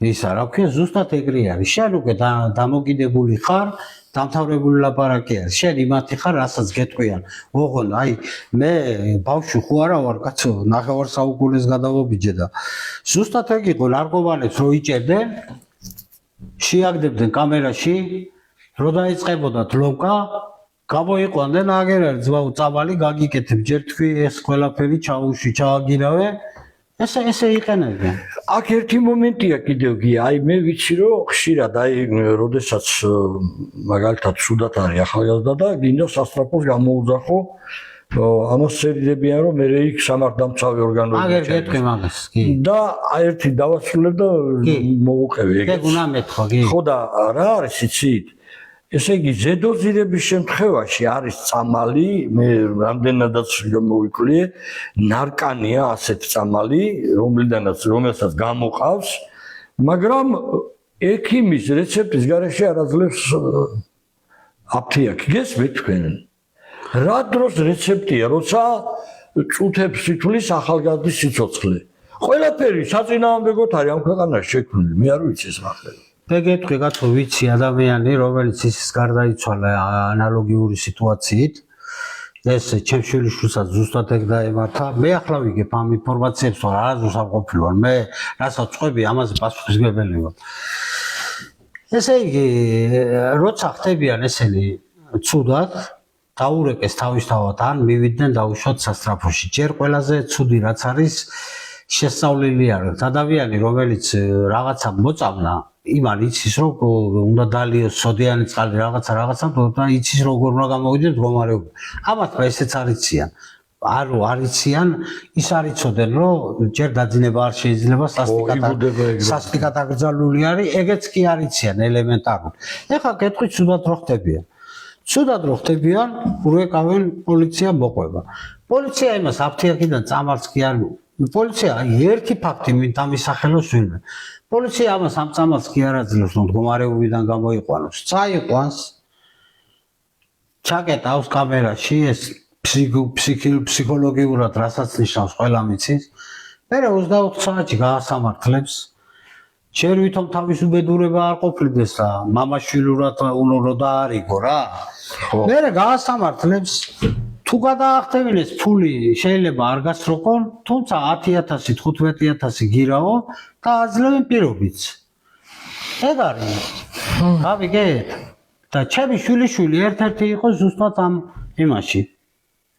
ისა რა ქვია ზუსტად ეგრე არის. შენ უკვე დამოკიდებული ხარ, დამთავრებული ლაპარაკი არის. შენ იმათი ხარ, რასაც გეტყვიან. ოღონდ აი მე ბავშვი ხო არა ვარ, კაცო, 9 საუკუნეს გადავობიჯე და ზუსტად ეგ იყო ნარკომანებს რო იჭერდნენ, შეაგდებდნენ კამერაში, რო დაიწყებოდათ ლოკა, გამოიყვანდნენ აგერ არის ძმაო წამალი გაგიკეთებ, ჯერ თქვი ეს ყველაფერი ჩაუშვი, ჩააგირავე. ესე იყენებდნენ. აქ ერთი მომენტია კიდევ გია, აი მე ვიცი რომ ხშირად აი როდესაც მაგალითად სუდათ არის ახალგაზრდა და გინდა სასტრაფოს გამოუძახო, ამას წერდებიან რომ მე იქ სამართლდამცავი ორგანოები აგერ გეტყვი მაგას, კი. და ერთი დავასრულებ და მოვუყევი ეგ. ეგ უნდა მეთქვა, კი. ხო და რა არის იცით? ესე იგი ზედოზირების შემთხვევაში არის წამალი, მე რამდენადაც მოვიკვლიე, ნარკანია ასეთ წამალი, რომელსაც გამოყავს, მაგრამ ექიმის რეცეპტის გარეშე არ აძლევს აფთიაქი. გესმით თქვენ? რა დროს რეცეპტია, როცა წუთებს ითვლის ახალგაზრდის სიცოცხლე. ყველაფერი საწინააღმდეგოდ არის ამ ქვეყანაში შექმნილი, მე არ ვიცი ეს რაღაცა. მე გეტყვი კაცო ვიცი ადამიანი რომელიც ისის გარდაიცვალა ანალოგიური სიტუაციით ეს ჩემს შვილიშვილსაც ზუსტად ეგ დაემართა მე ახლა ვიგებ ამ ინფორმაციებს რომ არასდროს არ ყოფილი ვარ მე რასაც წყვები ამაზე პასუხისმგებელი ვარ ესე იგი როცა ხდებიან ესენი ცუდად დაურეკეს თავისთავად ან მივიდნენ დაუშვათ სასტრაფოში ჯერ ყველაზე ცუდი რაც არის შესწავლილი არის ადამიანი რომელიც რაღაცა მოწამლა იმან იცის რომ უნდა დალიოს სოდიანი წყალი რაღაცა და იცის როგორ უნდა გამოვიდეს მდგომარეობა. ამათ ესეც არიციან. არიციან, ის არიცოდენ რომ ჯერ დაძინება არ შეიძლება სასტიკად აკრძალული არის, ეგეც კი არიციან ელემენტარულად. ეხლა გეტყვი ცუდად რო ხდებიან. ცუდად რო ხდებიან, ურეკავენ პოლიცია მოყვება. პოლიცია იმას აფთიაქიდან წამალს კი არ პოლიცია ერთი ფაქტი დამისახელოს ვინმე. პოლიცია ამას ამ წამალს კი არ აძლევს, რომ მდგომარეობიდან გამოიყვანოს. წაიყვანს, ჩაკეტავს კამერაში, ეს ფსიქოლოგიურად რასაც ნიშნავს, ყველა მიცის. მერე 24 საათში გაასამართლებს. ჯერ ვითომ თავის უბედურება არ ყოფილიდეს და მამაშვილურად უნდა დაარიგო რა. მერე გაასამართლებს. თუ გადაახტევინეს ფული შეიძლება არ გასროყონ, თუმცა 10,000, 15,000 გირაო და აძლევენ პირობით. ეგ არის. გავიგეთ? და ჩემი შვილიშვილი ერთ-ერთი იყო ზუსტად ამ იმაში.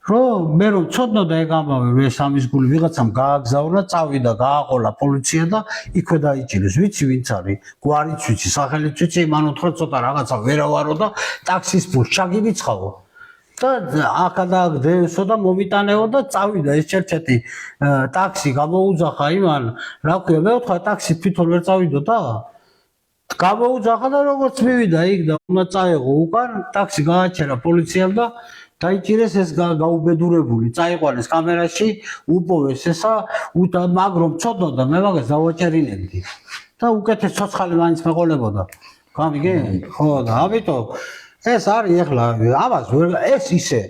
რომ მე რომ ცოდნოდა ეგ ამბავი, ეს ამის გული ვიღაცამ გააგზავნა, წავიდა, გააყოლა პოლიცია და იქვე დაიჭირეს. ვიცი ვინც არის? გვარიც ვიცი, სახელიც ვიცი, მან უთხრა ცოტა რაღაცა ვერავარო და ტაქსის ფულს ჩაგივიცხავო. და აკადაგდეესო და მომიტანეო და წავიდა ეს ერთ-ერთი ტაქსი გამოუძახა იმან რა ქვია მე ვთქვა ტაქსი თვითონ ვერ წავიდო და გამოუძახა და როგორც მივიდა იქ და უნდა წაეღო უკან ტაქსი გააჩერა პოლიციამ და დაიჭირეს ეს გაუბედურებული წაიყვანეს კამერაში უპოვეს ესა მაგრამ ცოდნოდა მე მაგას დავაჭერინებდი და უკეთეს ცოცხალი მაინც მეყოლებოდა გამიგე ხო და ამიტომ ეს არის ახლა ამას ეს ისე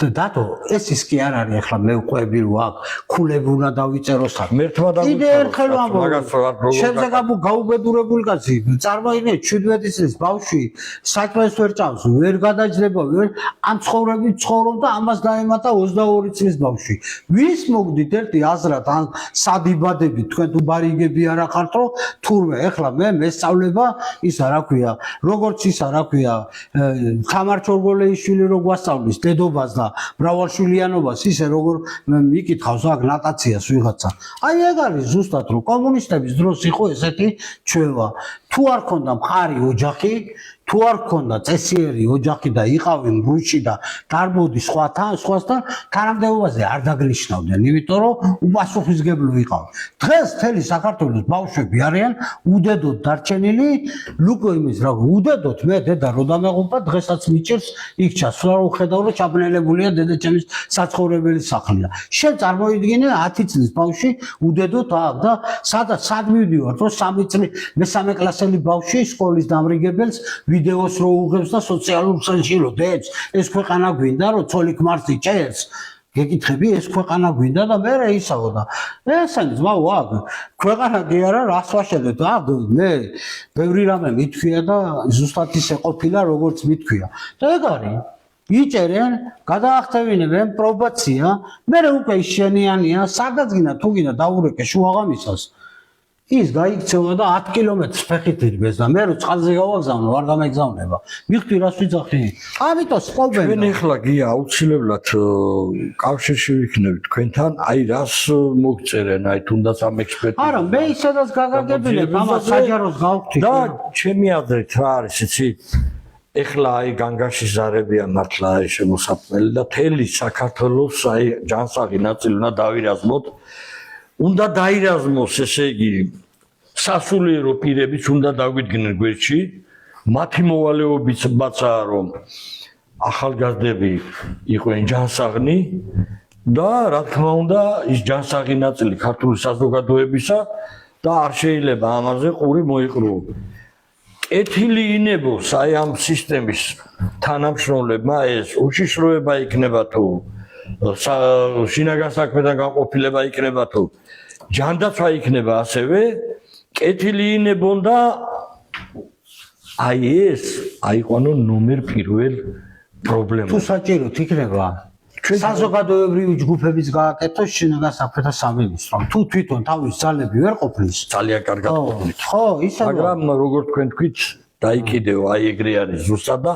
დათო ეს ის კი არ არის ახლა მე ვყვები რომ აქ ქულები უნდა დავიწერო საქმე მერთმა კიდე ერთხელ ვამბობ შემზე გაუბედურებული კაცი წარმოიდგინე 17 წლის ბავშვი საჭმელს ვერ ჭამს ვერ გადაჯდება ვერ ამ ცხოვრებით ცხოვრობ და ამას დაემატა 22 წლის ბავშვი ვის მოგდით ერთი აზრად ან სადიბადები თქვენ თუ ბარიგები არ ახართ რომ თურმე ახლა მე მესწავლება ისა რა ქვია როგორც ისა რა ქვია ხამარჩორგოლეიშვილი რო გვასწავლის დედობას და მრავალშვილიანობას ისე როგორ მიკითხავს აქ ნატაციას ვიღაცა. აი ეგ არის ზუსტად რომ კომუნისტების დროს იყო ესეთი ჩვევა. თუ არ ქონდა მხარი ოჯახი, თუ არ ქონდა წესიერი ოჯახი და იყავენ გრუჩი და დარბოდი სხვასთან თანამდებობაზე არ დაგნიშნავდნენ, იმიტომ რომ უპასუხისმგებლო იყავ. დღეს მთელი საქართველოს ბავშვები არიან უდედოდ დარჩენილი, ლუკო იმის რა უდედოდ მე დედა რო დამეღუპა დღესაც მიჭირს იქ ჩასვლა რო ხედავ რომ ჩაბნელებულია დედაჩემის საცხოვრებელი სახლი. შენ წარმოიდგინე 10 წლის ბავშვი უდედოდ აქ და სად მივდივართ რომ 3 წლის მესამე კლასელი ბავშვი სკოლის დამრიგებელს ვიდეოს რო უღებს და სოციალურ ქსელში რო დებს ეს ქვეყანა გვინდა რომ ცოლი ქმარს იჭერს გეკითხები ეს ქვეყანა გვინდა და მე ისაო და ესენი ძმა ვაგ ქვეყანა კი არა რას ვაშენოთ მე ბევრი რამე მithქვია და ზუსტად ისე ყოფილა როგორც მithქვია და ეგ არის იჭერენ გადაახტევინებენ პრობაცია მე უკვე შენიანია სადაც გინდა თუ გინდა დაურეკე შუაღამისას ის გაიქცევა და 10 კილომეტრს ფეხით ირბეს და მე რო წყალზე გავაგზავნო არ გამეგზავნება მიხდი რას ვიძახი ამიტომ სკობენ ჩვენ ეხლა გია აუცილებლად კავშირში ვიქნებით თქვენთან აი რას მოგწერენ აი თუნდაც ამ ექსპერტიზას არა მე ისედაც გაგაგებინებ ამას საჯაროს გავხდი და ჩემი აზრით რა არის იცი ეხლა აი განგაში ზარებია მართლა აი შემოსაფრელი და თელი საქართველოს აი ჯანსაღი ნაწილი უნდა დავირაზმოთ უნდა დაირაზმოს ესე იგი სასულიერო პირებიც უნდა დაგვიდგნენ გვერდში მათი მოვალეობიც ბაცაა რომ ახალგაზრდები იყვნენ ჯანსაღნი და რა თქმა უნდა ის ჯანსაღი ნაწილი ქართული საზოგადოებისა და არ შეიძლება ამაზე ყური მოიყრუო კეთილი ინებოს აი ამ სისტემის თანამშრომლებმა ეს უშიშროება იქნება თუ შინაგან საქმედან განყოფილება იქნება თუ ჯანდაცვა იქნება ასევე კეთილი ინებონ და აი ეს აიყვანო ნომერ პირველ პრობლემა თუ საჭიროდ იქნება საზოგადოებრივი ჯგუფების გააკეთოს შინაგან საქმეთა სამინისტრო თუ თვითონ თავის ძალები ვერ ყოფნის ძალიან კარგად ყოფნით ხო ისე მაგრამ როგორც თქვენ თქვით დაიკიდეო აი ეგრე არის ზუსტად და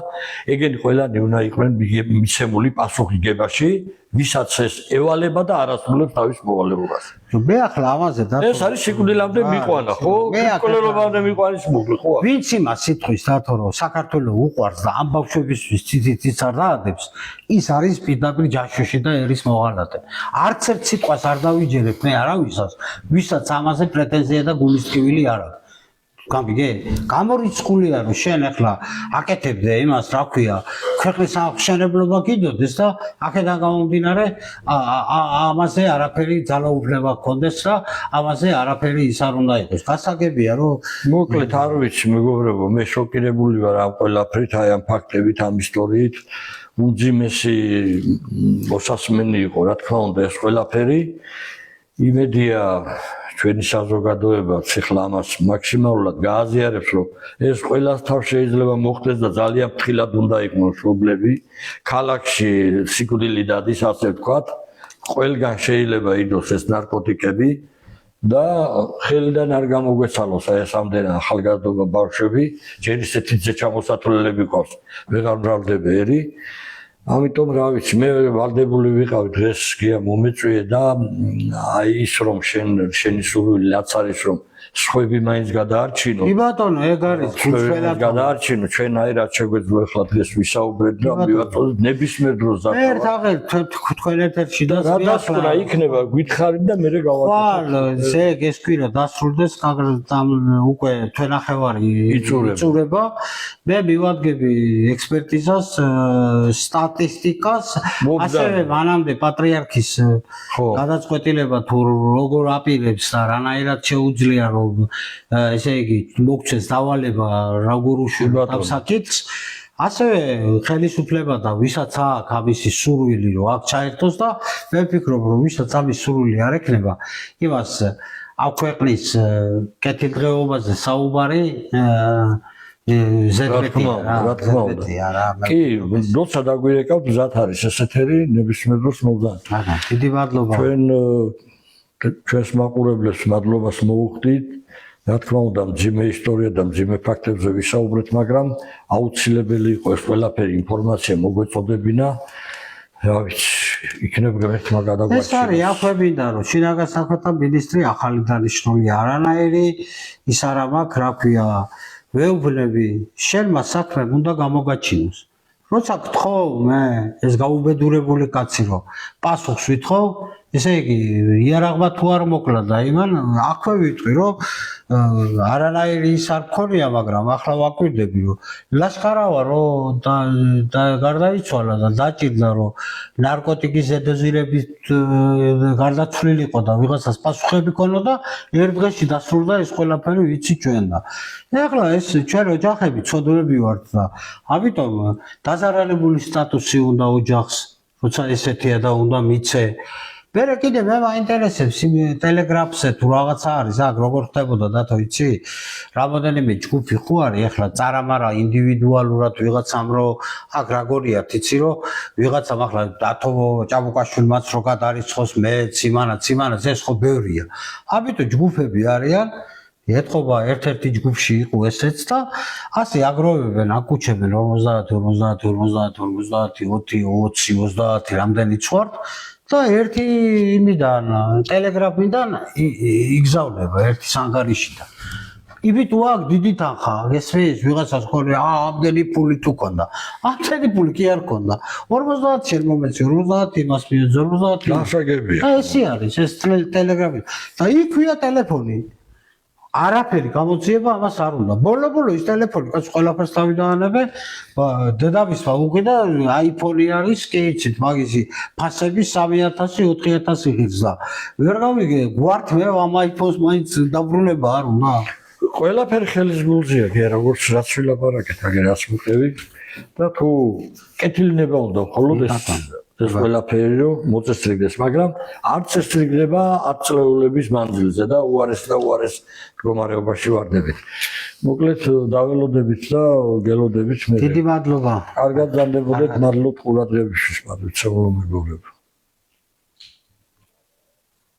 ეგენი ყველანი უნდა იყვნენ მიცემული პასუხიგებაში ვისაც ეს ევალება და არასრულებს თავის მოვალეობას მე ახლა ამაზე და ეს არის სიკვდილამდე მიყვანა ხო სიკვდილობამდე მიყვანის მოკლე ხო ვინც იმას სიტყვის დათო რომ საქართველოს უყვარს და ამ ბავშვებისთვის ციციც არ დაადებს ის არის პირდაპირ ჯაშუში და ერის მოღალატე არც ერთ სიტყვას არ დავიჯერებ მე არავისაც ვისაც ამაზე პრეტენზია და გულისწყივილი არ აქვს გამიგე გამორიცხულია რომ შენ ახლა აკეთებდე იმას რა ქვია ქვეყნის აღშენებლობა გიდოდეს და აქედან გამომდინარე ამაზე არაფერი ძალაუფლება გქონდეს და ამაზე არაფერი ის არ უნდა იყოს გასაგებია რომ მოკლედ არ ვიცი მეგობრებო მე შოკირებული ვარ ამ ყველაფრით აი ამ ფაქტებით ამ ისტორიით უძიმესი მოსასმენი იყო რა თქმა უნდა ეს ყველაფერი იმედია ჩვენი საზოგადოება ციხლა ამას მაქსიმალურად გააზიარებს რომ ეს ყველასთან შეიძლება მოხდეს და ძალიან ფრთხილად უნდა იყვნენ შობლები ქალაქში სიკვდილი დადის ასე ვთქვათ ყველგან შეიძლება იდოს ეს ნარკოტიკები და ხელიდან არ გამოგვეცალოს აი ეს ამდენი ახალგაზრდა ბავშვები ჯერ ისეთი ჩამოსათვლელები ყავს ვეღარ მრავლდებერი ამიტომ რა ვიცი მე ვალდებული ვიყავი დღეს გია მომეწვიე და აი ის რომ შენი სურვილი რაც არის რომ სხვები მაინც გადაარჩინო კი ბატონო ეგ არის ჩვენად გადაარჩინო ჩვენაირად შეგვეძლო ახლა დღეს ვისაუბრეთ და მივაწოდეთ ნებისმიერ დროს თქვენ ერთ-ერთში და რა დასკვნა იქნება გითხარით და მე გავაკეთებ ზეგ ეს კვირა დასრულდეს უკვე თვენახევარი იწურება მე მივადგები ექსპერტიზას სტატისტიკას ასევე მანამდე პატრიარქის გადაწყვეტილება თუ როგორ აპირებს და რანაირად შეუძლია რომ ესე იგი მოგცეს დავალება როგორ უშვება ამ საკითხს ასევე ხელისუფლება და ვისაც აქვს ამისი სურვილი რომ აქ ჩაერთოს და მე ვფიქრობ რომ ვისაც ამის სურვილი არ ექნება იმას აქ ქვეყნის კეთილდღეობაზე საუბარი ზედმეტია რა კი როცა დაგვირეკავთ მზად არის ესეთერი ნებისმიერ დროს მოგზავნოთ დიდი მადლობა ჩვენს მაყურებლებს მადლობას მოუხდით რა თქმა უნდა მძიმე ისტორია და მძიმე ფაქტებზე ვისაუბრეთ მაგრამ აუცილებელი იყო ეს ყველაფერი ინფორმაცია მოგვეწოდებინა რა ვიცი იქნება ერთმა გადაგვაჩინა ეს არის ახვებინდა რომ შინაგან საქმეთა მინისტრი ახალი დანიშნულია არანაირი ის არა მაქვს რა ქვია ვეუბნები შენმა საქმემ უნდა გამოგაჩინოს როცა გთხოვ მე ეს გაუბედურებული კაცი რომ პასუხს ვითხოვ ესე იგი იარაღმა თუ არ მოკლა და იმან აქვე ვიტყვი რომ არანაირი ის არ ქონია მაგრამ ახლა ვაკვირდები რომ ლაშქარავა რომ და გარდაიცვალა და დაჭირდა რომ ნარკოტიკის ზედაზირებით გარდაცვლილიყო და ვიღაცას პასუხები ქონოდა ერთ დღეში დასრულდა ეს ყველაფერი ვიცი ჩვენ და ახლა ეს ჩვენ ოჯახები ცოდვები ვართ და ამიტომ დაზარალებული სტატუსი უნდა ოჯახს როცა ესეთია და უნდა მიცე. მერე კიდე მე მაინტერესებს იმ ტელეგრაფზე თუ რაღაცა არის, აქ როგორ ხდებოდა დათო იცი? რამოდენიმე ჯგუფი ხო არის ეხლა წარამარა ინდივიდუალურად ვიღაცამ რო აქ როგორია იცი რომ ვიღაცამ ახლა დათო ჭაბუკაშვილმაც რო გადარიცხოს მეც იმანაც ეს ხო ბევრია. ამიტომ ჯგუფები არიან ეთყობა ერთ-ერთი ჯგუფში იყო ესეც და ასე აგროვებენ, აკუჩებენ 50 რამდენი წვართ და ერთი იმიდან ტელეგრაფიდან იგზავნება ერთი სანგარიშიდან. იბით უაკ დიდი თანხა, ესმის ვიღაცას ხოლმე ამდენი ფული თუ ქონდა. ამდენი ფული კი არ ქონდა. 50 შენ მომეცი, 50 იმას მიეძო, 50. გასაგებია. და ესე არის, ეს ტელეგრაფი. და იქვია ტელეფონი. არაფერი გამოძიება ამას არ უნდა. ბოლო ის ტელეფონი კაც ყველაფერს თავიდანებე. დედამისმა უყიდა iPhone არის, კი იცით, მაგისი ფასები 3000, 4000 ღირსდა. ვერ გავიგე, გვართ მე ამ iPhone-ს მაინც დაბრუნება არ უნდა. ყველაფერი ხელის გულზეა, კი როგორც რაც ვილაპარაკეთ, აგერ რაც მიყევი და თუ კეთილინება უნდა მხოლოდ ეს ყველაფერი რომ მოწესრიგდეს, მაგრამ არც ესრიგდება 10 წლეულების მანძილზე და უარეს მდგომარეობაში ვარდებით. მოკლედ დაველოდებით და გელოდებით მე. დიდი მადლობა. კარგად განდებოდეთ, მადლობ ყურადღებისთვის, მადლობ, მეგობრებო.